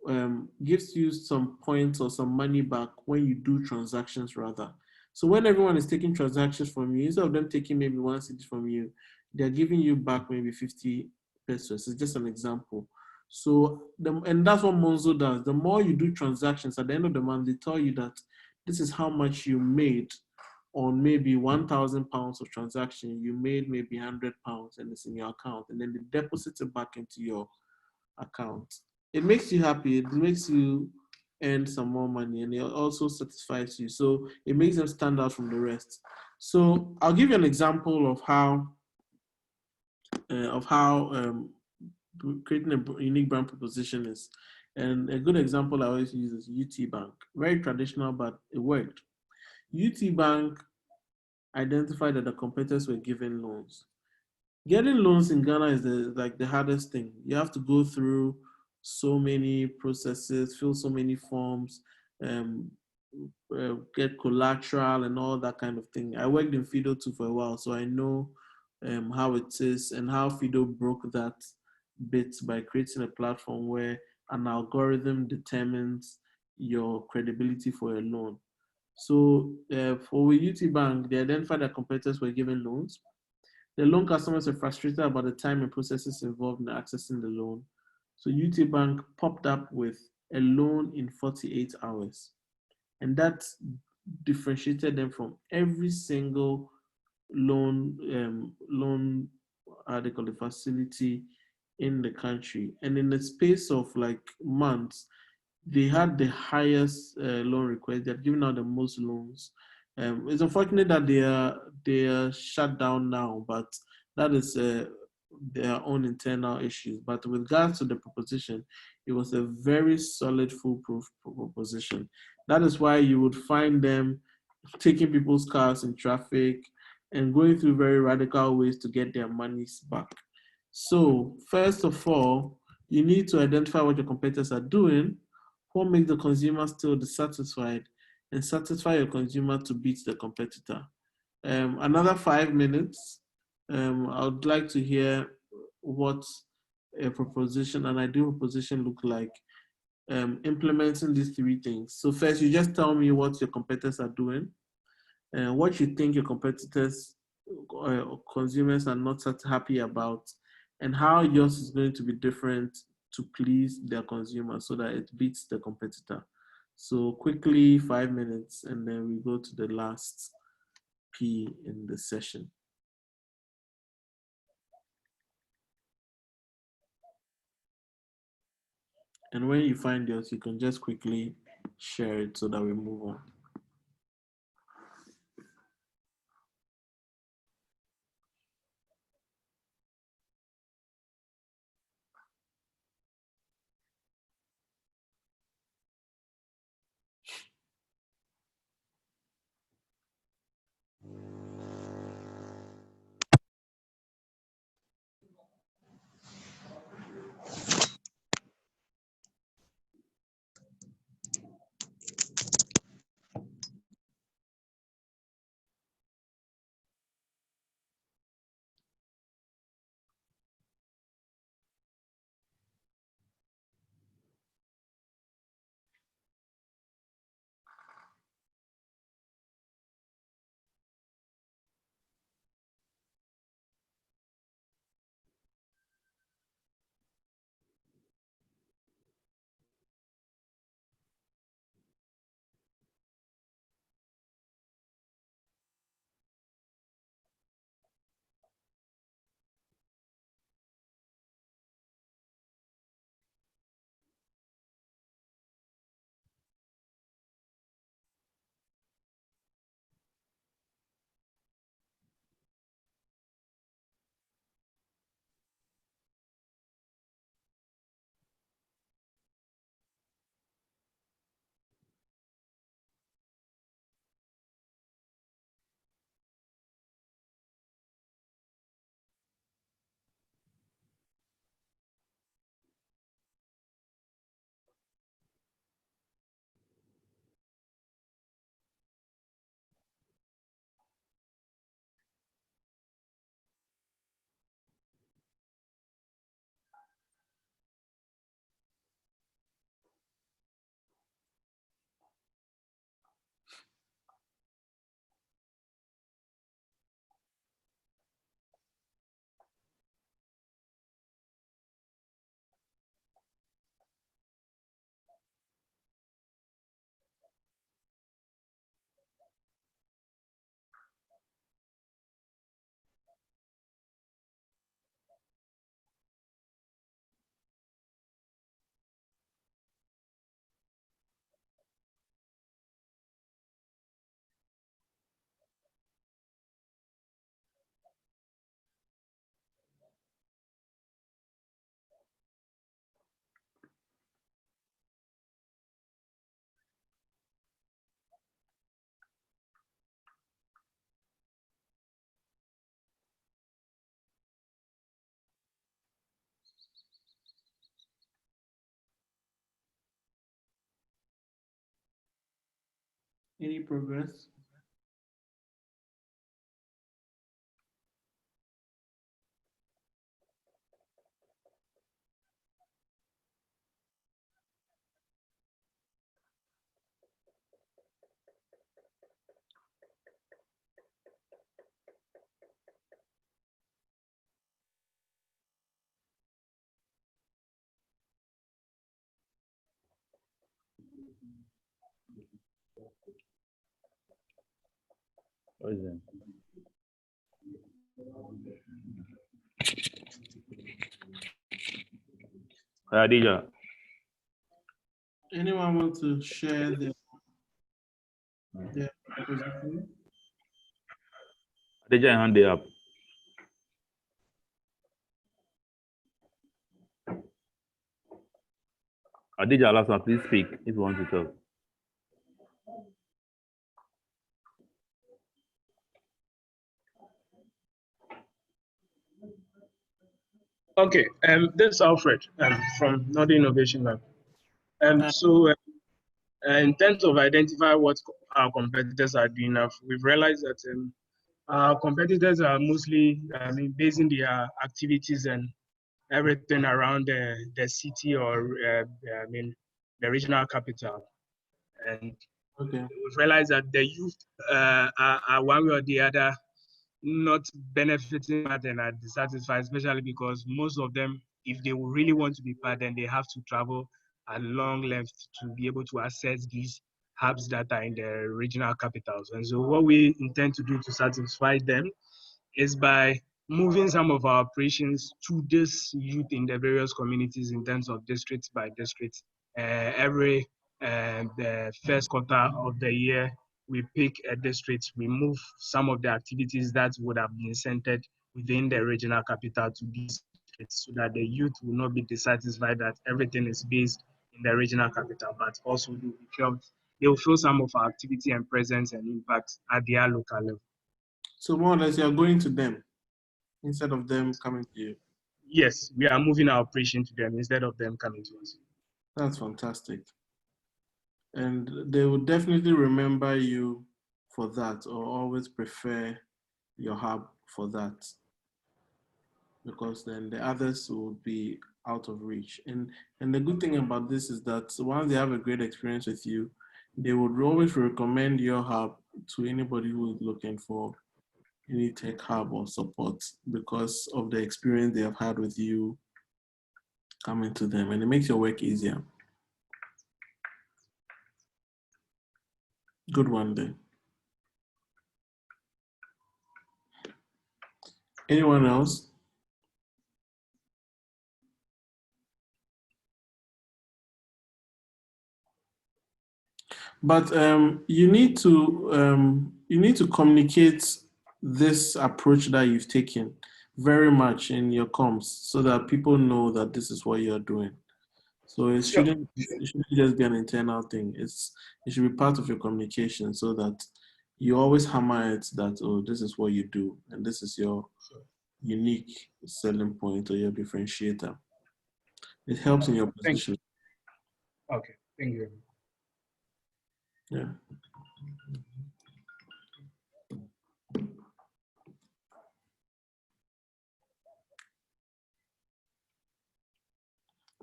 some points or some money back when you do transactions rather. So when everyone is taking transactions from you, instead of them taking maybe 1 cedi from you, they're giving you back maybe 50 pesos. It's just an example. So, and that's what Monzo does. The more you do transactions, at the end of the month, they tell you that this is how much you made on maybe 1,000 pounds of transaction. You made maybe 100 pounds and it's in your account, and then they deposit it back into your account. It makes you happy. It makes you earn some more money, and it also satisfies you. So it makes them stand out from the rest. So I'll give you an example of how creating a unique brand proposition is. And a good example I always use is UT Bank. Very traditional, but it worked. UT Bank identified that the competitors were giving loans. Getting loans in Ghana is the hardest thing. You have to go through so many processes, fill so many forms, get collateral and all that kind of thing. I worked in Fido too for a while, so I know how it is and how Fido broke that bit by creating a platform where an algorithm determines your credibility for a loan. So for UT Bank, they identified that competitors were giving loans. The loan customers were frustrated about the time and processes involved in accessing the loan. So UT Bank popped up with a loan in 48 hours. And that differentiated them from every single loan how they call it, facility in the country. And in the space of like months, they had the highest loan request. They had given out the most loans. It's unfortunate that they are shut down now, but that is their own internal issues. But with regards to the proposition, it was a very solid, foolproof proposition. That is why you would find them taking people's cars in traffic and going through very radical ways to get their monies back. So first of all, you need to identify what your competitors are doing, what makes the consumer still dissatisfied, and satisfy your consumer to beat the competitor. Another 5 minutes, I would like to hear what a proposition, an ideal proposition look like, implementing these three things. So first, you just tell me what your competitors are doing, and what you think your competitors or consumers are not that happy about, and how yours is going to be different to please their consumer so that it beats the competitor. So quickly, 5 minutes, and then we go to the last P in the session. And when you find yours, you can just quickly share it so that we move on. Any progress? What is it? Adija. Anyone want to share their position? Adija, hand it up. Adija, last one, please speak if you want to talk. Okay, this is Alfred from Northern Innovation Lab. In terms of identify what our competitors are doing now, we've realized that our competitors are mostly, basing their activities and everything around the city or, the regional capital. And we've realized that the youth are one way or the other not benefiting part and are dissatisfied, especially because most of them, if they really want to be part, then they have to travel a long length to be able to access these hubs that are in the regional capitals. And so what we intend to do to satisfy them is by moving some of our operations to this youth in the various communities in terms of district by district. Every the first quarter of the year, we pick a district, we move some of the activities that would have been centered within the regional capital to these districts so that the youth will not be dissatisfied that everything is based in the regional capital, but also they will feel some of our activity and presence and impact at their local level. So more or less, you're going to them instead of them coming to you. Yes, we are moving our operation to them instead of them coming to us. That's fantastic. And they will definitely remember you for that, or always prefer your hub for that, because then the others will be out of reach. And the good thing about this is that once they have a great experience with you, they would always recommend your hub to anybody who is looking for any tech hub or support because of the experience they have had with you coming to them, and it makes your work easier. Good one then. Anyone else? But you need to communicate this approach that you've taken very much in your comms so that people know that this is what you're doing. So it shouldn't just be an internal thing. It should be part of your communication so that you always hammer it that, oh, this is what you do and this is your unique selling point or your differentiator. It helps in your position. Okay, thank you. Yeah.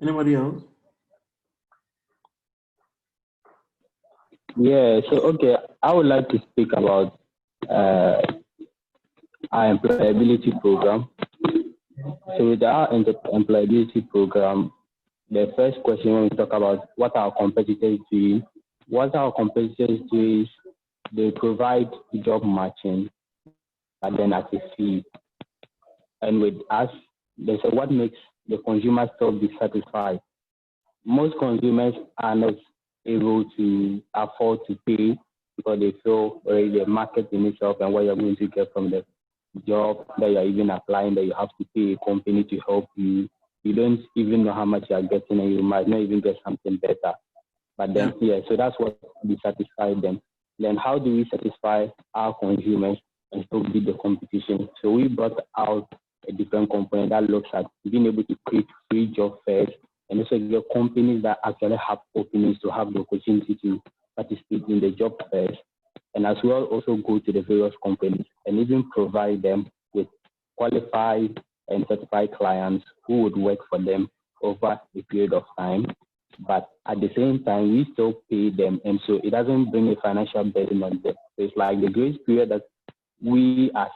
Anybody else? Yeah, so okay, I would like to speak about our employability program. So with our employability program, the first question when we talk about what our competitors do, what our competitors do is they provide job matching, but then at a fee. And with us, they say what makes the consumer still be satisfied. Most consumers are not able to afford to pay because they feel already the market in itself and what you're going to get from the job that you're even applying, that you have to pay a company to help you. You don't even know how much you're getting and you might not even get something better. But then, so that's what we satisfy them. Then how do we satisfy our consumers and still beat the competition? So we brought out a different component that looks at being able to create free job fairs and also the companies that actually have openings to have the opportunity to participate in the job fairs, and as well also go to the various companies and even provide them with qualified and certified clients who would work for them over a period of time. But at the same time, we still pay them, and so it doesn't bring a financial burden on them. So it's like the grace period that we are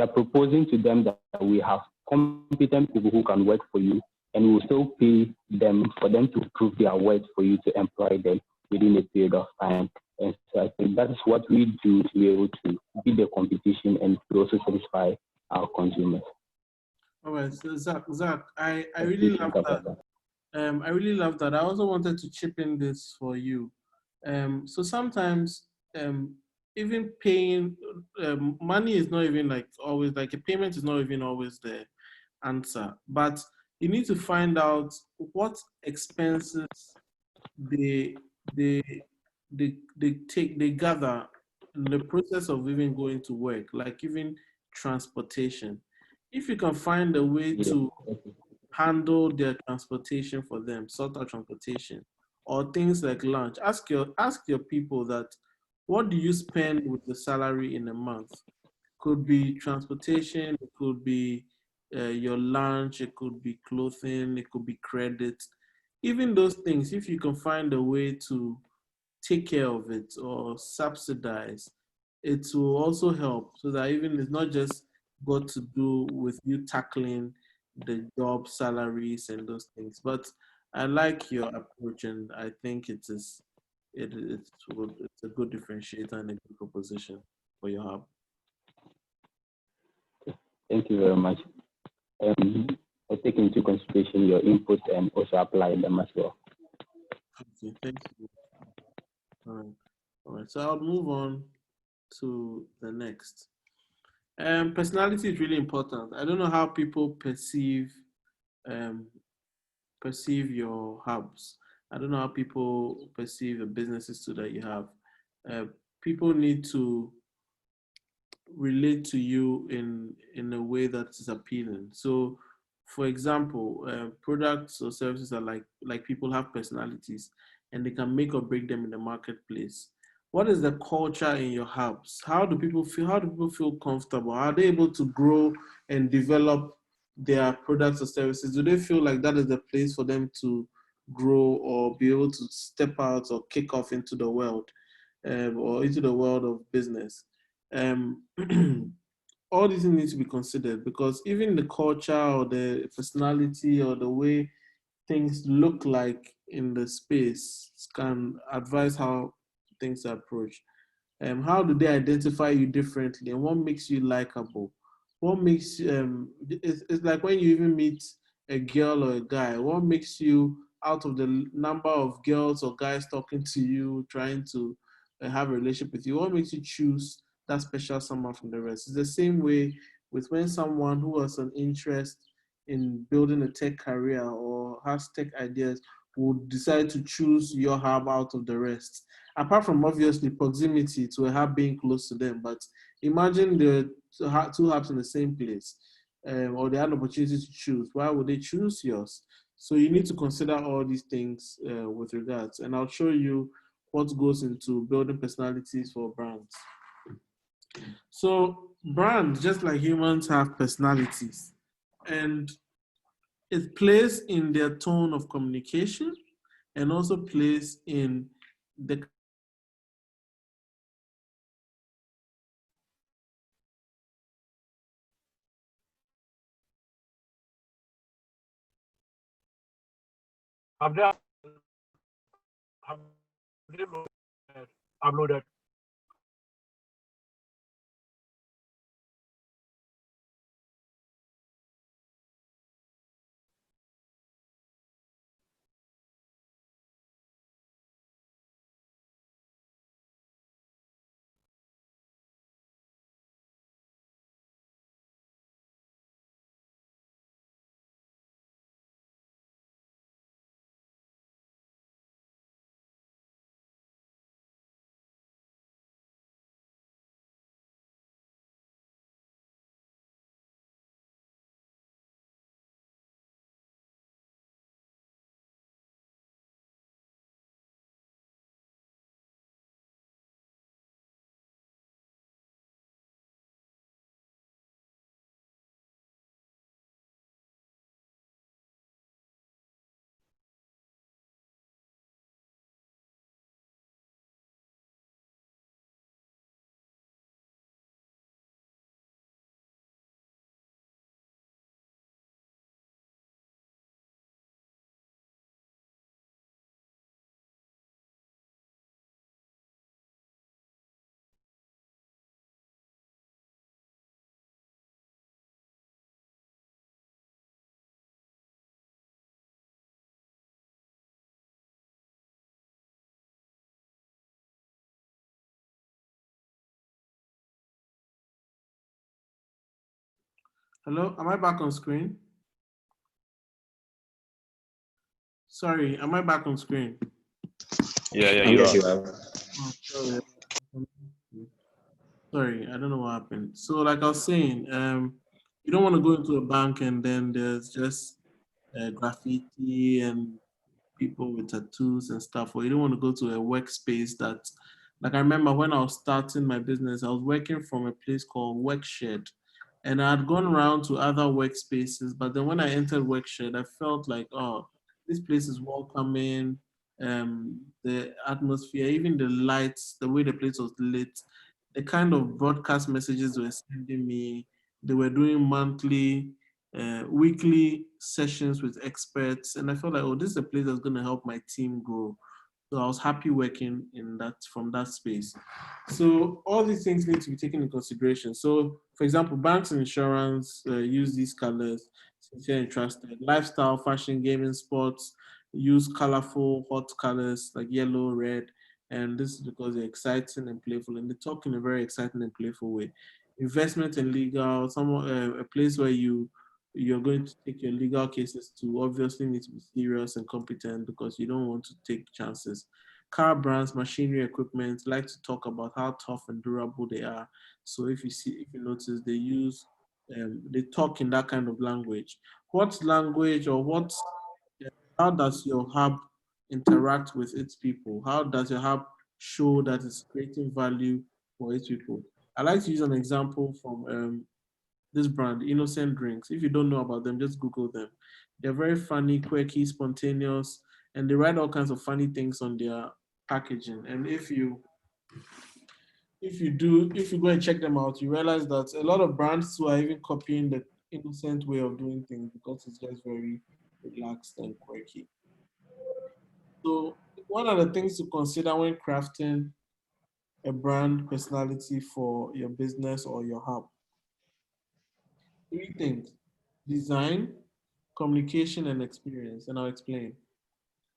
proposing to them that we have competent people who can work for you, and we'll still pay them for them to prove their worth for you to employ them within a period of time. And so I think that is what we do to be able to beat the competition and to also satisfy our consumers. All right, so Zach, I really love that. I really love that. I also wanted to chip in this for you. So sometimes, even paying money is not even like always like a payment is not even always the answer. But you need to find out what expenses they they they gather in the process of even going to work, like even transportation. If you can find a way to handle their transportation for them, sort out transportation, or things like lunch. Ask your people that what do you spend with the salary in a month? Could be transportation, it could be your lunch, it could be clothing, it could be credit. Even those things, if you can find a way to take care of it or subsidize, it will also help so that even it's not just got to do with you tackling the job salaries and those things. But I like your approach, and I think it's a good differentiator and a good proposition for your hub. Thank you very much. I take into consideration your input and also apply them as well. Okay, thank you. All right. So I'll move on to the next. Personality is really important. I don't know how people um, perceive your hubs. I don't know how people perceive the businesses too that you have. Uh, People need to relate to you in a way that is appealing. So, for example, products or services are like people have personalities, and they can make or break them in the marketplace. What is the culture in your hubs? How do people feel? How do people feel comfortable? Are they able to grow and develop their products or services? Do they feel like that is the place for them to grow or be able to step out or kick off into the world, or into the world of business? um, all these things need to be considered, because even the culture or the personality or the way things look like in the space can advise how things are approached. How do they identify you differently, and what makes you likable? What makes it's like when you even meet a girl or a guy, what makes you, out of the number of girls or guys talking to you, trying to have a relationship with you, what makes you choose that special someone from the rest? It's the same way with when someone who has an interest in building a tech career or has tech ideas would decide to choose your hub out of the rest. Apart from obviously proximity to a hub being close to them, but imagine the two hubs in the same place, or they had an opportunity to choose. Why would they choose yours? So you need to consider all these things with regards, and I'll show you what goes into building personalities for brands. So brands, just like humans, have personalities, and it plays in their tone of communication and also plays in the Have they uploaded? Hello, am I back on screen? Sorry, am I back on screen? Yeah, you Yes, are. you are. Oh, sorry. Sorry, I don't know what happened. So, like I was saying, you don't want to go into a bank and then there's just graffiti and people with tattoos and stuff, or you don't want to go to a workspace that, like I remember when I was starting my business, I was working from a place called Workshed, and I had gone around to other workspaces, but then when I entered Workshed, I felt like, oh, this place is welcoming, the atmosphere, even the lights, the way the place was lit, the kind of broadcast messages they were sending me, they were doing monthly weekly sessions with experts, and I felt like, oh, this is a place that's going to help my team grow. So I was happy working in that from that space. So all these things need to be taken into consideration. So, for example, banks and insurance use these colors, sincere and trusted. Lifestyle, fashion, gaming, sports use colorful, hot colors like yellow, red, and this is because they're exciting and playful, and they talk in a very exciting and playful way. Investment and legal, a place where you're going to take your legal cases to obviously need to be serious and competent because you don't want to take chances. Car brands, machinery, equipment like to talk about how tough and durable they are. So if you notice, they talk in that kind of language. What language or how does your hub interact with its people? How does your hub show that it's creating value for its people? I like to use an example from this brand, Innocent Drinks. If you don't know about them, just Google them. They're very funny, quirky, spontaneous, and they write all kinds of funny things on their packaging. And if you go and check them out, you realize that a lot of brands who are even copying the Innocent way of doing things because it's just very relaxed and quirky. So one of the things to consider when crafting a brand personality for your business or your hub. Three things: design, communication, and experience. And I'll explain.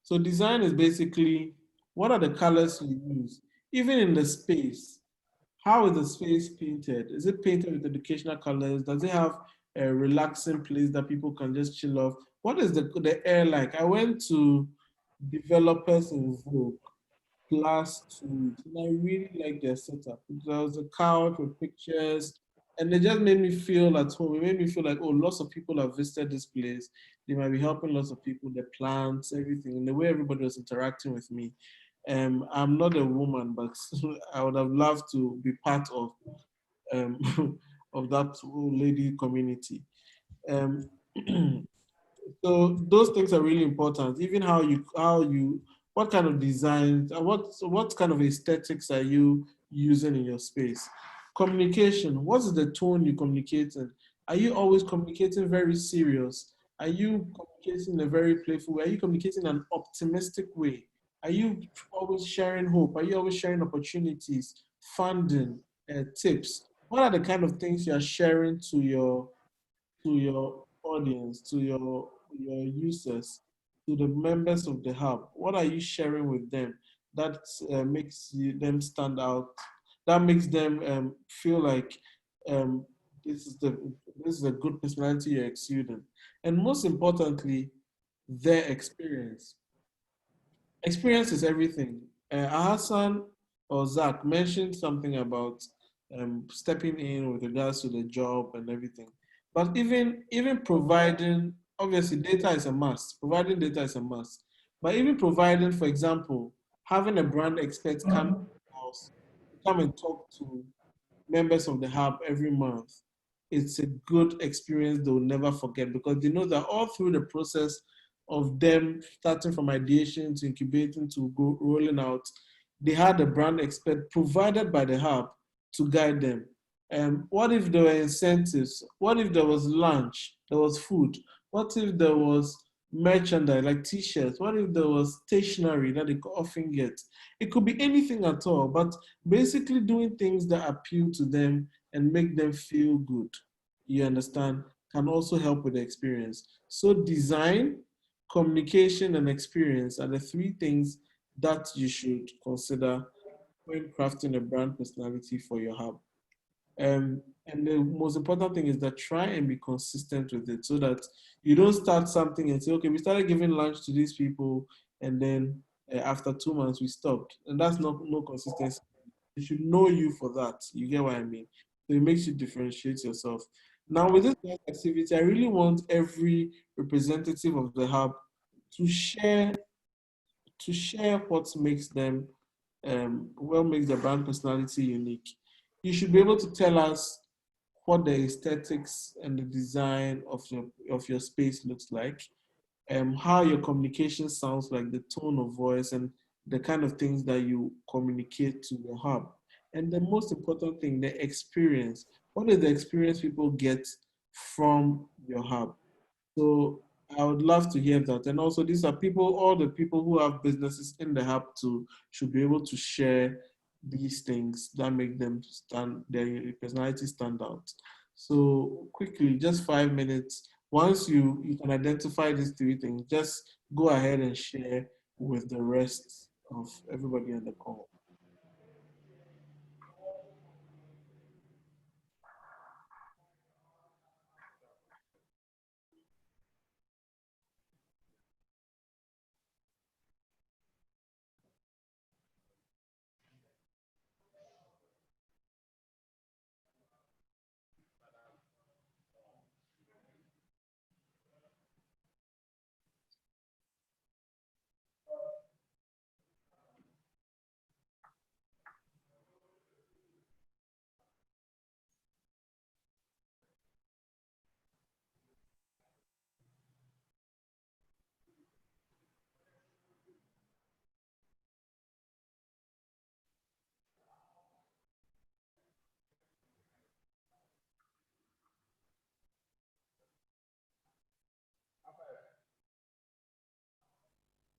So design is basically what are the colors you use, even in the space. How is the space painted? Is it painted with educational colors? Does it have a relaxing place that people can just chill off? What is the air like? I went to developers in Vogue last 2 weeks, and I really like their setup. There was a couch with pictures, and they just made me feel at home. It made me feel like, oh, lots of people have visited this place. They might be helping lots of people, the plants, everything, and the way everybody was interacting with me. I'm not a woman, but I would have loved to be part of um, of that whole lady community. Um, so those things are really important. Even what kind of designs and what kind of aesthetics are you using in your space? Communication. What is the tone you communicate in? Are you always communicating very serious? Are you communicating in a very playful way? Are you communicating in an optimistic way? Are you always sharing hope? Are you always sharing opportunities, funding, tips? What are the kind of things you are sharing to your audience, to your users, to the members of the hub? What are you sharing with them that makes them stand out? That makes them feel like um, this is the this is a good personality you're exuding, and most importantly, their experience. Experience is everything. Hassan or Zach mentioned something about stepping in with regards to the job and everything. But even providing, obviously, data is a must. Providing data is a must. But even providing, for example, having a brand expert come to the house, come and talk to members of the hub every month, it's a good experience they'll never forget because they know that all through the process of them starting from ideation to incubating to go rolling out, they had a brand expert provided by the hub to guide them. What if there were incentives? What if there was lunch? There was food? What if there was merchandise like t-shirts? What if there was stationery that they could often get? It could be anything at all, but basically doing things that appeal to them and make them feel good, you understand, can also help with the experience. So design, communication, and experience are the three things that you should consider when crafting a brand personality for your hub. And the most important thing is that try and be consistent with it so that you don't start something and say, okay, we started giving lunch to these people, and then after 2 months we stopped. And that's not no consistency. They should know you for that. You get what I mean? So it makes you differentiate yourself. Now with this next activity, I really want every representative of the hub to share what makes them what makes their brand personality unique. You should be able to tell us what the aesthetics and the design of your space looks like, how your communication sounds like, the tone of voice, and the kind of things that you communicate to your hub. And the most important thing, the experience. What is the experience people get from your hub? So I would love to hear that. And also, these are people, all the people who have businesses in the hub too, should be able to share these things that make them stand, their personality stand out. So quickly, just 5 minutes. Once you can identify these three things, just go ahead and share with the rest of everybody on the call.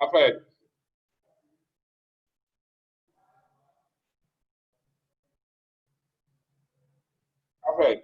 Alfred. Alfred.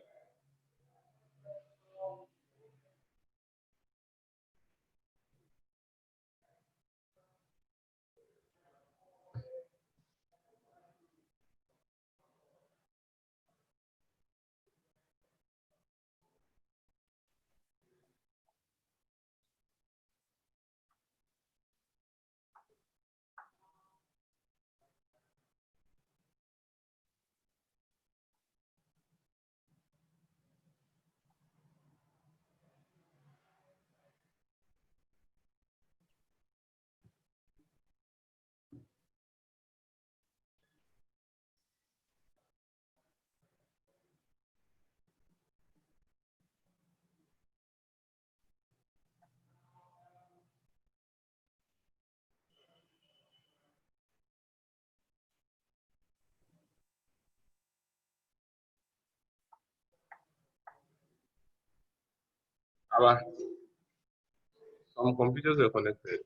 Aba. Some computers are connected.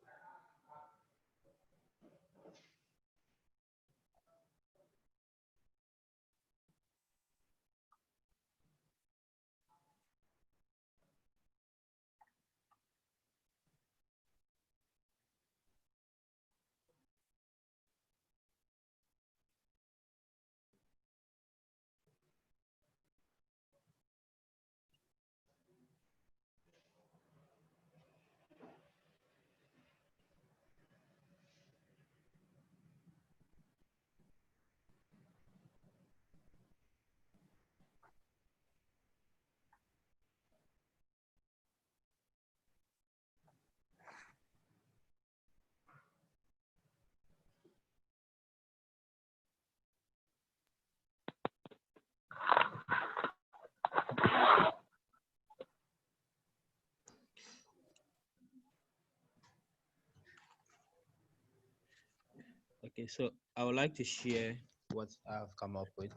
Okay, so I would like to share what I've come up with.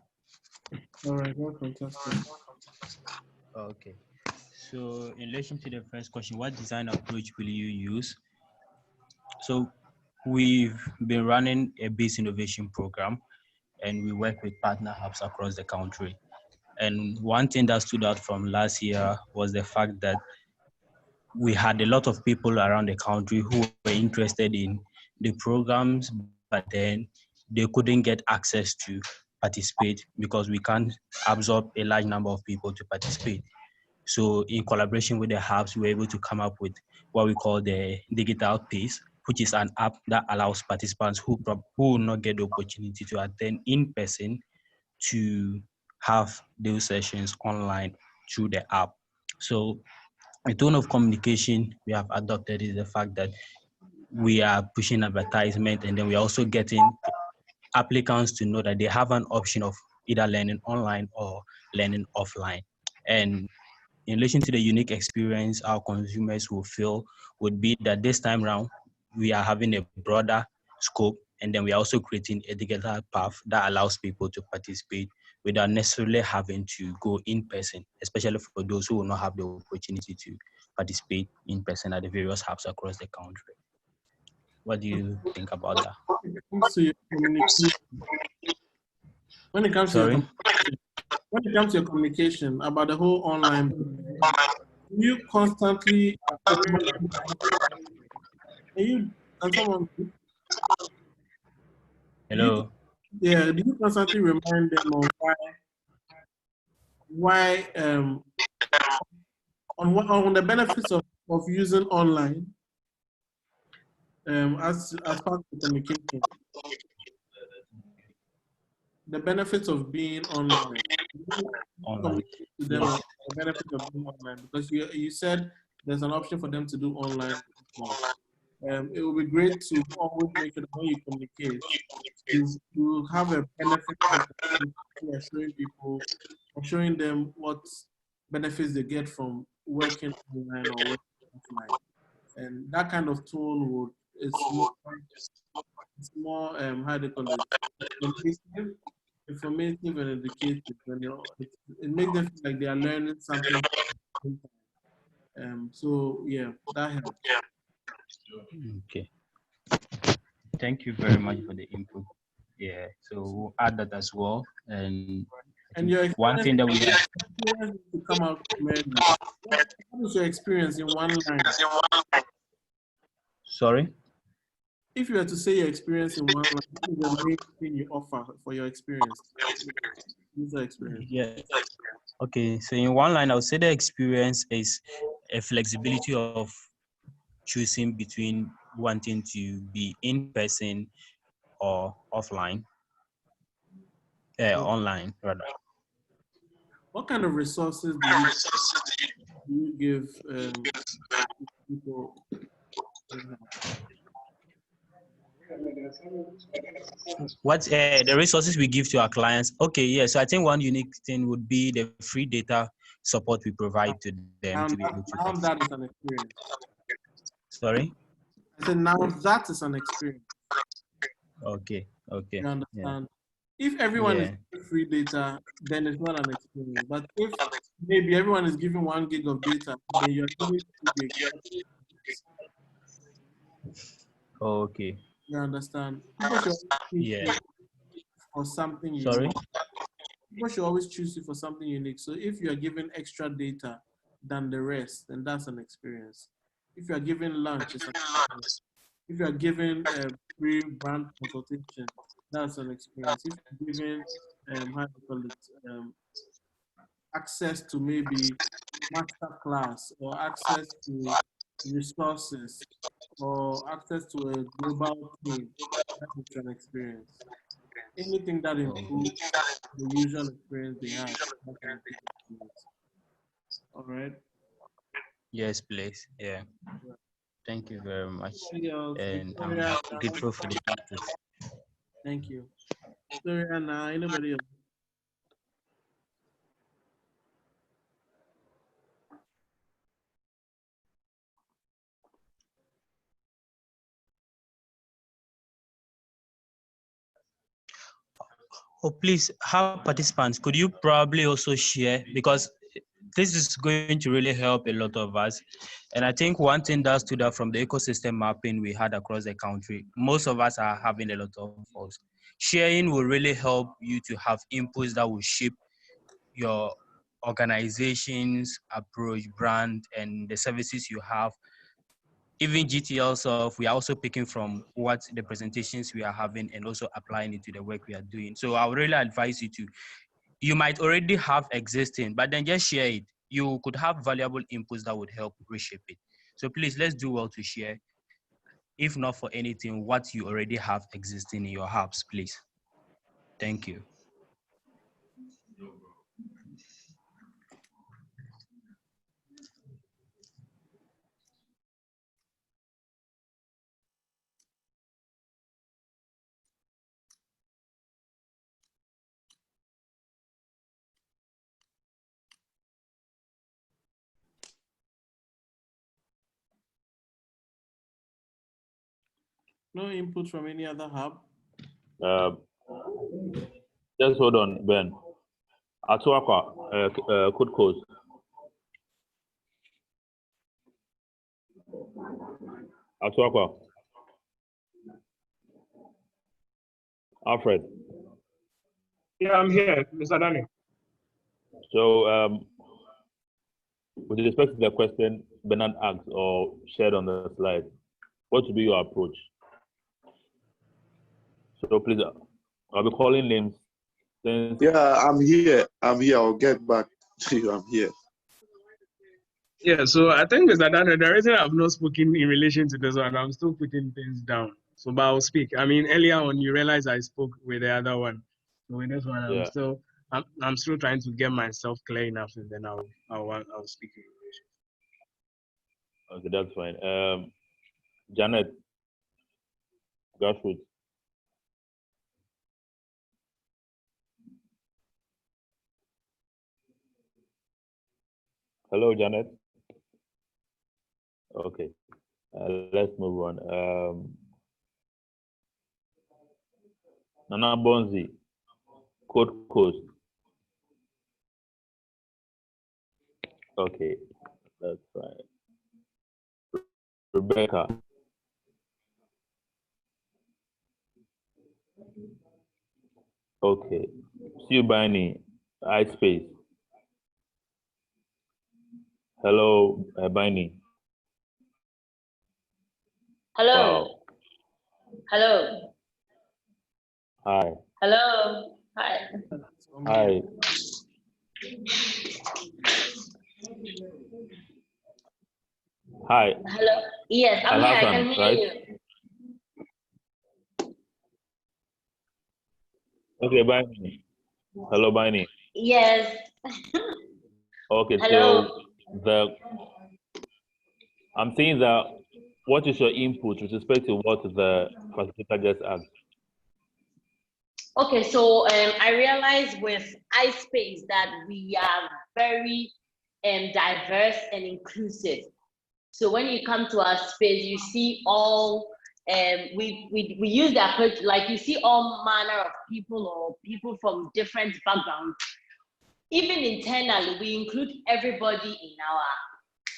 All right, well, fantastic. Okay, so in relation to the first question, what design approach will you use? So we've been running a base innovation program, and we work with partner hubs across the country. And one thing that stood out from last year was the fact that we had a lot of people around the country who were interested in the programs, but then they couldn't get access to participate because we can't absorb a large number of people to participate. So in collaboration with the hubs, we're able to come up with what we call the digital piece, which is an app that allows participants who will not get the opportunity to attend in person to have those sessions online through the app. So the tone of communication we have adopted is the fact that we are pushing advertisement, and then we are also getting applicants to know that they have an option of either learning online or learning offline. And in relation to the unique experience our consumers will feel would be that this time around, we are having a broader scope, and then we are also creating a digital path that allows people to participate without necessarily having to go in person, especially for those who will not have the opportunity to participate in person at the various hubs across the country. What do you think about that? When it comes to your communication about the whole online, do you constantly Hello. Do you constantly remind them of why on the benefits of using online as part of the communication? The benefits of being online. Online. To them of the benefits of being online, because you said there's an option for them to do online. It would be great to always make sure that when you communicate, you have a benefit of showing people or showing them what benefits they get from working online or working offline. And that kind of tone it's more how do you call it? Informative and educative. It makes them feel like they are learning something. So yeah, that helps. Okay. Thank you very much for the input. Yeah, so we'll add that as well. And one thing that we have to come out clearly. What is your experience in one line? Sorry? If you were to say your experience in one line, what is the main thing you offer for your experience? User experience. Yeah. Okay, so in one line, I would say the experience is a flexibility of choosing between wanting to be in person or offline, online rather. What kind of resources do you give people? What's the resources we give to our clients? Okay, yeah. So I think one unique thing would be the free data support we provide to them to be able to. Now that is an experience. Sorry? I said now that is an experience. Okay. Okay. You understand? Yeah. If everyone is giving free data, then it's not an experience. But if maybe everyone is giving 1 gig of data, then you're giving 2 gigs. Okay. You understand? People should choose for something unique. Sorry? People should always choose you for something unique. So if you are given extra data than the rest, then that's an experience. If you are given lunch, it's an experience. If you are given a free brand consultation, that's an experience. If you're given how do you call it, access to maybe master class or access to resources or access to a global team, that's an experience. Anything that improves the usual experience they have, that's an experience. All right. Yes, please. Yeah. Thank you very much. And I'm Victoria, grateful for the input. Thank you. Victoria, now anybody else? Oh, please, have participants, could you probably also share, because this is going to really help a lot of us. And I think one thing that stood out from the ecosystem mapping we had across the country, most of us are having a lot of faults. Sharing will really help you to have inputs that will shape your organization's approach, brand, and the services you have even GTL stuff, we are also picking from what the presentations we are having and also applying it to the work we are doing. So I would really advise you to, you might already have existing, but then just share it. You could have valuable inputs that would help reshape it. So please, let's do well to share, if not for anything, what you already have existing in your hubs, please. Thank you. No input from any other hub? Just hold on, Ben. Atuaka, Code Coast. Atuaka. Alfred. Yeah, I'm here, Mr. Danny. So, with respect to the question Bernard asked or shared on the slide, what would be your approach? So please, I'll be calling names. Yeah, I'm here. I'll get back to you. I'm here. Yeah, so I think, Mr. Danny, the reason I've not spoken in relation to this one, I'm still putting things down. So, but I'll speak. I mean, earlier on, you realize I spoke with the other one. So with this one, I'm still trying to get myself clear enough, and then I'll speak in relation. Okay, that's fine. Janet, grassroots. Hello, Janet. Okay, let's move on. Nana Bonzi, Code Coast. Okay, that's fine. Rebecca. Okay. Sue Bani, iSpace. Hello, Bani. Hello. Wow. Hello. Hi. Hello. Hi. Hi. Hi. Hello. Yes, I'm here. I can hear right? you. Okay, Bani. Hello, Bani. Yes. Okay, Hello. so I'm saying that what is your input with respect to what the facilitator just asked? Okay, so I realized with iSpace that we are very diverse and inclusive. So when you come to our space, you see all, we use the approach, like you see all manner of people or people from different backgrounds. Even internally, we include everybody in our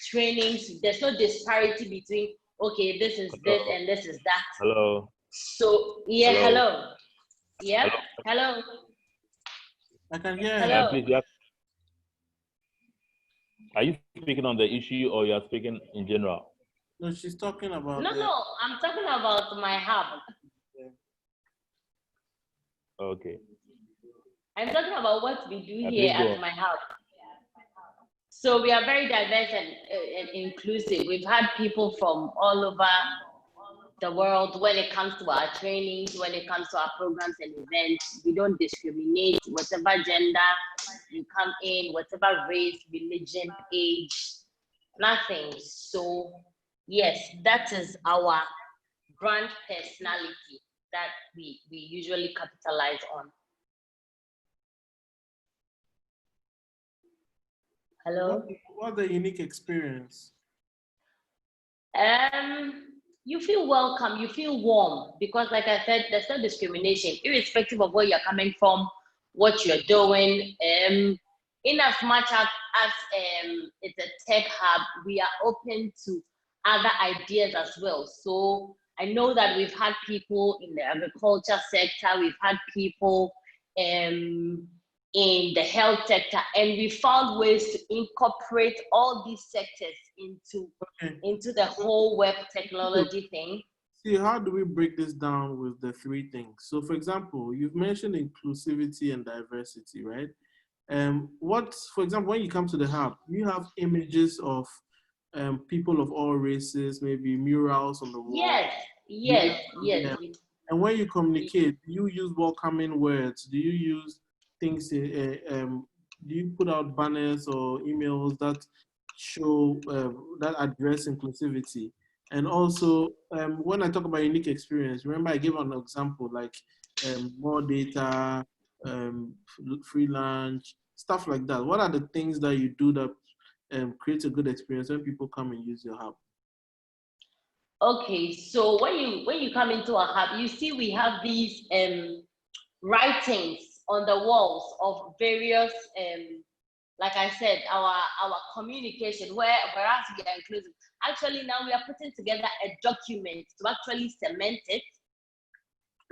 trainings. There's no disparity between, okay, this is this and this is that. Hello. So, yeah, hello. Yeah, hello. I can hear hello. Please, are you speaking on the issue or you are speaking in general? No, she's talking about. No, I'm talking about my hub. Okay. I'm talking about what we do Please here go at on. my hub. So we are very diverse and inclusive. We've had people from all over the world when it comes to our trainings, when it comes to our programs and events. We don't discriminate. Whatever gender you come in, whatever race, religion, age, nothing. So yes, that is our brand personality that we usually capitalize on. Hello? What the unique experience? You feel welcome, you feel warm, because like I said, there's no discrimination, irrespective of where you're coming from, what you're doing. In as much as it's a tech hub, we are open to other ideas as well. So I know that we've had people in the agriculture sector, we've had people in the health sector, and we found ways to incorporate all these sectors into the whole web technology thing. See, how do we break this down with the three things? So, for example, you've mentioned inclusivity and diversity, right? For example, when you come to the hub, you have images of people of all races, maybe murals on the wall. Yes. And when you communicate, do you use welcoming words? Do you use things? Do you put out banners or emails that show that address inclusivity? And also, when I talk about unique experience, remember I gave an example like more data, free lunch, stuff like that. What are the things that you do that creates a good experience when people come and use your hub? Okay, so when you come into a hub, you see we have these writings on the walls of various like I said, our communication, whereas we are inclusive. Actually, now we are putting together a document to actually cement it.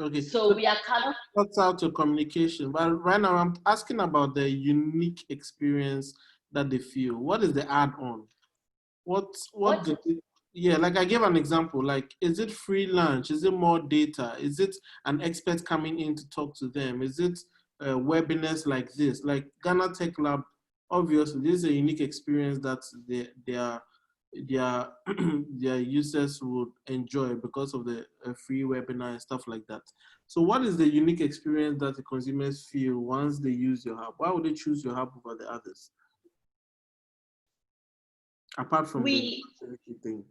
Okay. So we are coming. That's out to communication, but right now I'm asking about the unique experience that they feel. What is the add-on? Yeah, like I gave an example. Like, is it free lunch? Is it more data? Is it an expert coming in to talk to them? Is it webinars like this? Like Ghana Tech Lab, obviously, this is a unique experience that their users would enjoy because of the free webinar and stuff like that. So what is the unique experience that the consumers feel once they use your hub? Why would they choose your hub over the others? Apart from the thing.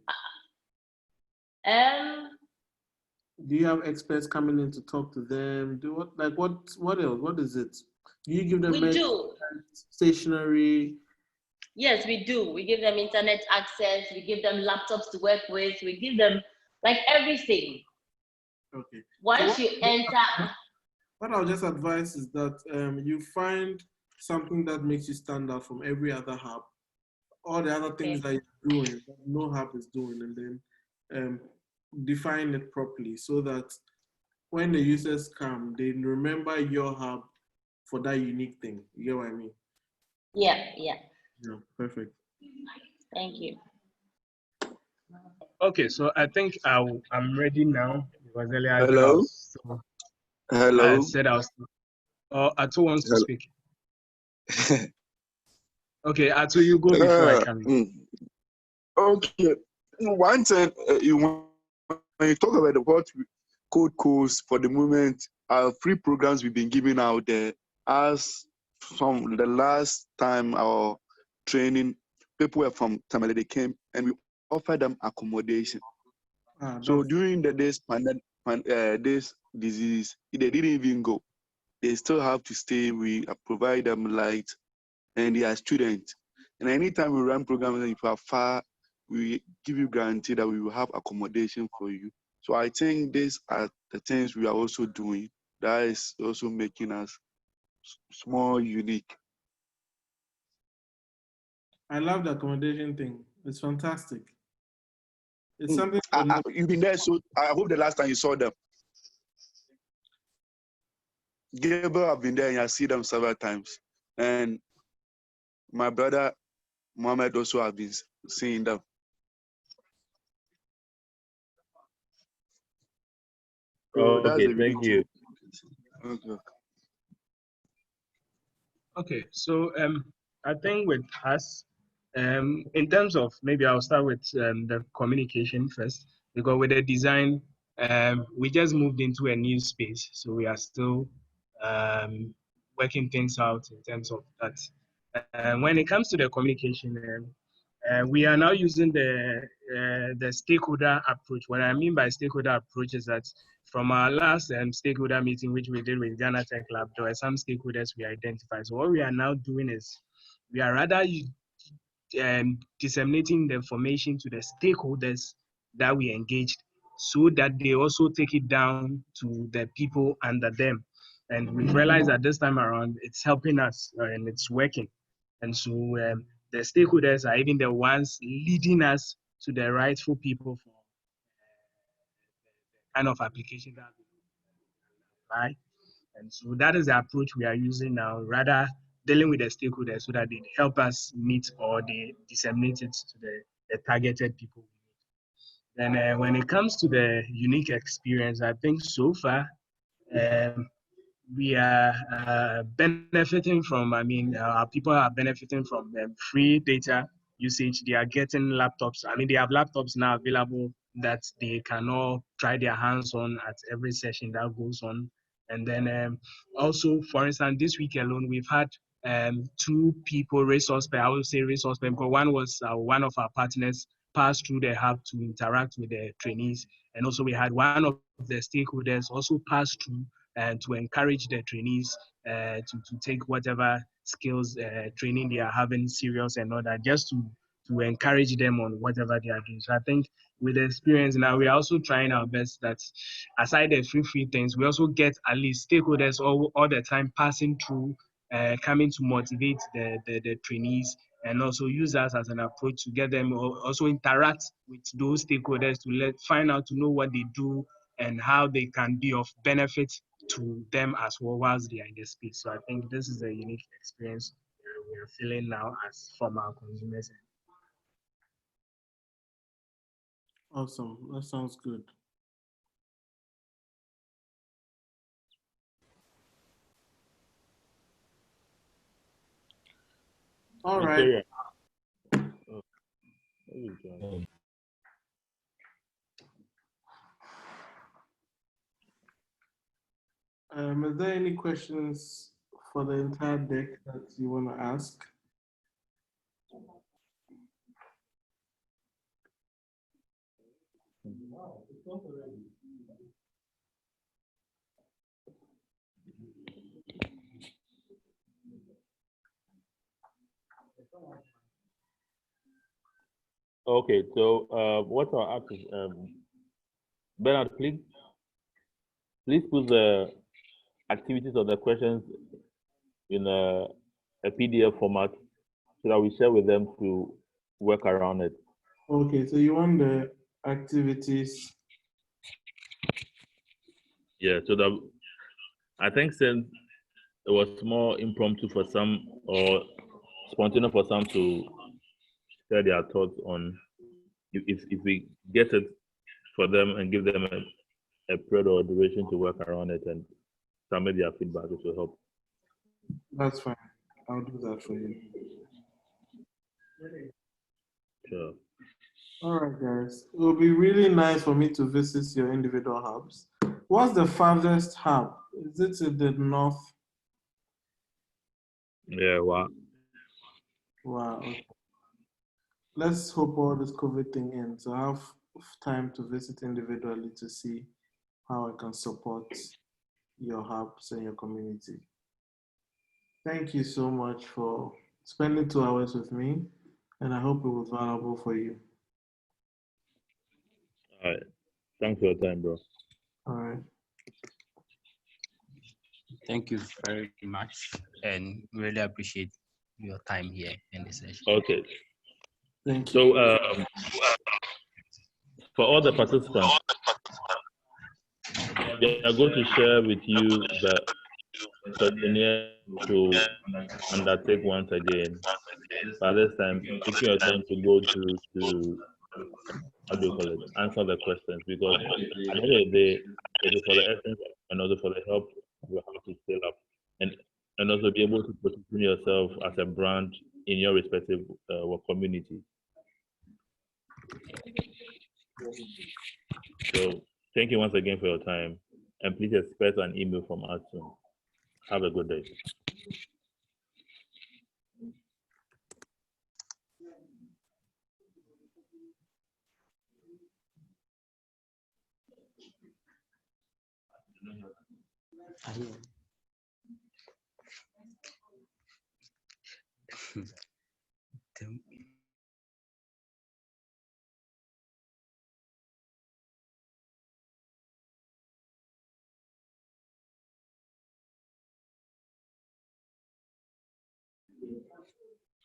Do you have experts coming in to talk to them? What else? What is it? Do you give them stationery? Yes, we do. We give them internet access. We give them laptops to work with. We give them like everything. Okay. Once you enter. What I'll just advise is that you find something that makes you stand out from every other hub, all the other things that you're doing that no hub is doing, and then define it properly so that when the users come, they remember your hub for that unique thing. You get what I mean? Yeah. Yeah, perfect. Thank you. Okay, so I think I'm ready now because earlier Hello. Hello. I said I was. Atu wants to speak. Okay, Atu, you go before I come in. Okay. One thing, when you talk about what code course for the moment, our free programs we've been giving out there, as from the last time our training, people were from Tamale, they came and we offered them accommodation. So during the days this disease, they didn't even go. They still have to stay. We provide them light, and they are students. And anytime we run programs, if you are far, we give you guarantee that we will have accommodation for you. So I think these are the things we are also doing. That is also making us small, unique. I love the accommodation thing. It's fantastic. It's something you've been there, so I hope the last time you saw them. Gabriel, I've been there and I see them several times. And my brother Mohammed also have been seeing them. So that's Okay, thank you. Okay. Okay, so I think with us, in terms of, maybe I'll start with the communication first, because with the design, we just moved into a new space, so we are still working things out in terms of that. When it comes to the communication, we are now using the stakeholder approach. What I mean by stakeholder approach is that from our last stakeholder meeting, which we did with Ghana Tech Lab, there were some stakeholders we identified. So what we are now doing is we are rather disseminating the information to the stakeholders that we engaged so that they also take it down to the people under them. And we've realized that this time around, it's helping us and it's working. And so the stakeholders are even the ones leading us to the rightful people for the kind of application that we apply. And so that is the approach we are using now, rather dealing with the stakeholders so that they help us meet or they disseminate it to the targeted people. And when it comes to the unique experience, I think so far we are benefiting from, our people are benefiting from free data usage. They are getting laptops. They have laptops now available that they can all try their hands on at every session that goes on. And then also, for instance, this week alone, we've had 2 people, I would say resource because one was one of our partners pass through the hub to interact with the trainees. And also we had one of the stakeholders also pass through and to encourage the trainees to take whatever skills training they are having serious and all that, just to encourage them on whatever they are doing. So I think with the experience now, we are also trying our best that aside the free things, we also get at least stakeholders all the time passing through, coming to motivate the trainees, and also use us as an approach to get them also interact with those stakeholders to find out to know what they do and how they can be of benefit to them as well whilst they are in the space. So I think this is a unique experience we are feeling now as from our consumers. Awesome. That sounds good. All right. Are there any questions for the entire deck that you want to ask? Okay, so what I'll ask is, Bernard, please put the activities of the questions in a PDF format so that we share with them to work around it. Okay, so you want the activities? Yeah, so that I think since it was more impromptu for some or spontaneous for some to share their thoughts on, if we get it for them and give them a period or duration to work around it and submit their feedback, it will help. That's fine. I'll do that for you. Sure. All right, guys. It will be really nice for me to visit your individual hubs. What's the farthest hub? Is it in the north? Yeah, wow. Wow. Okay. Let's hope all this COVID thing ends. I have time to visit individually to see how I can support your hubs and your community. Thank you so much for spending 2 hours with me, and I hope it was valuable for you. All right. Thanks for your time, bro. All right. Thank you very much, and really appreciate your time here in this session. Okay. Thank you. So, for all the participants, they are going to share with you the questionnaire to undertake once again. By this time, taking your time to go to how do you call it, answer the questions, because at the end of the day, it is for the essence and also for the help of how to scale up and also be able to position yourself as a brand in your respective work community. So thank you once again for your time, and please expect an email from us soon. Have a good day.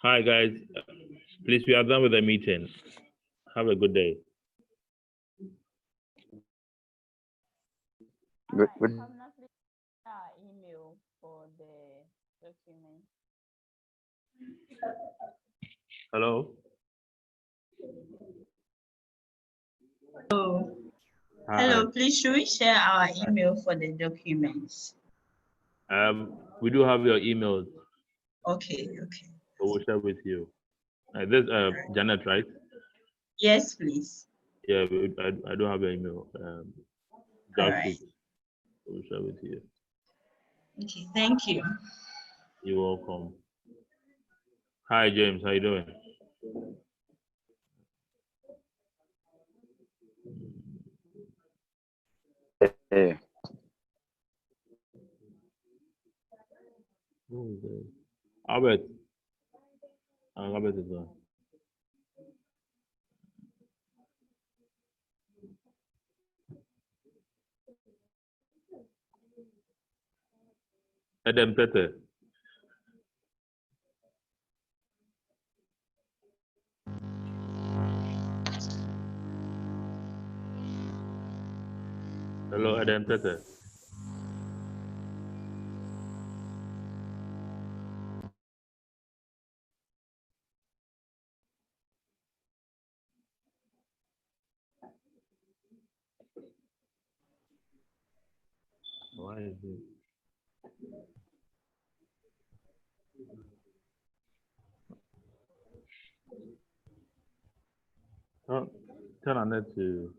Hi guys, please, we are done with the meeting. Have a good day. Good. document. Hello. Oh, Hi. hello. Please, should we share our email for the documents? We do have your emails. Okay, okay. So we'll share with you. This Janet, right? Yes, please. Yeah, I do have your email. All Just right. it. We'll share with you. Okay, thank you. You're welcome. Hi, James. How you doing? Hey. Who is this? Albert. Albert is there. Adam Tete. Hello, Adam Tete. Why is it? Tell Annette to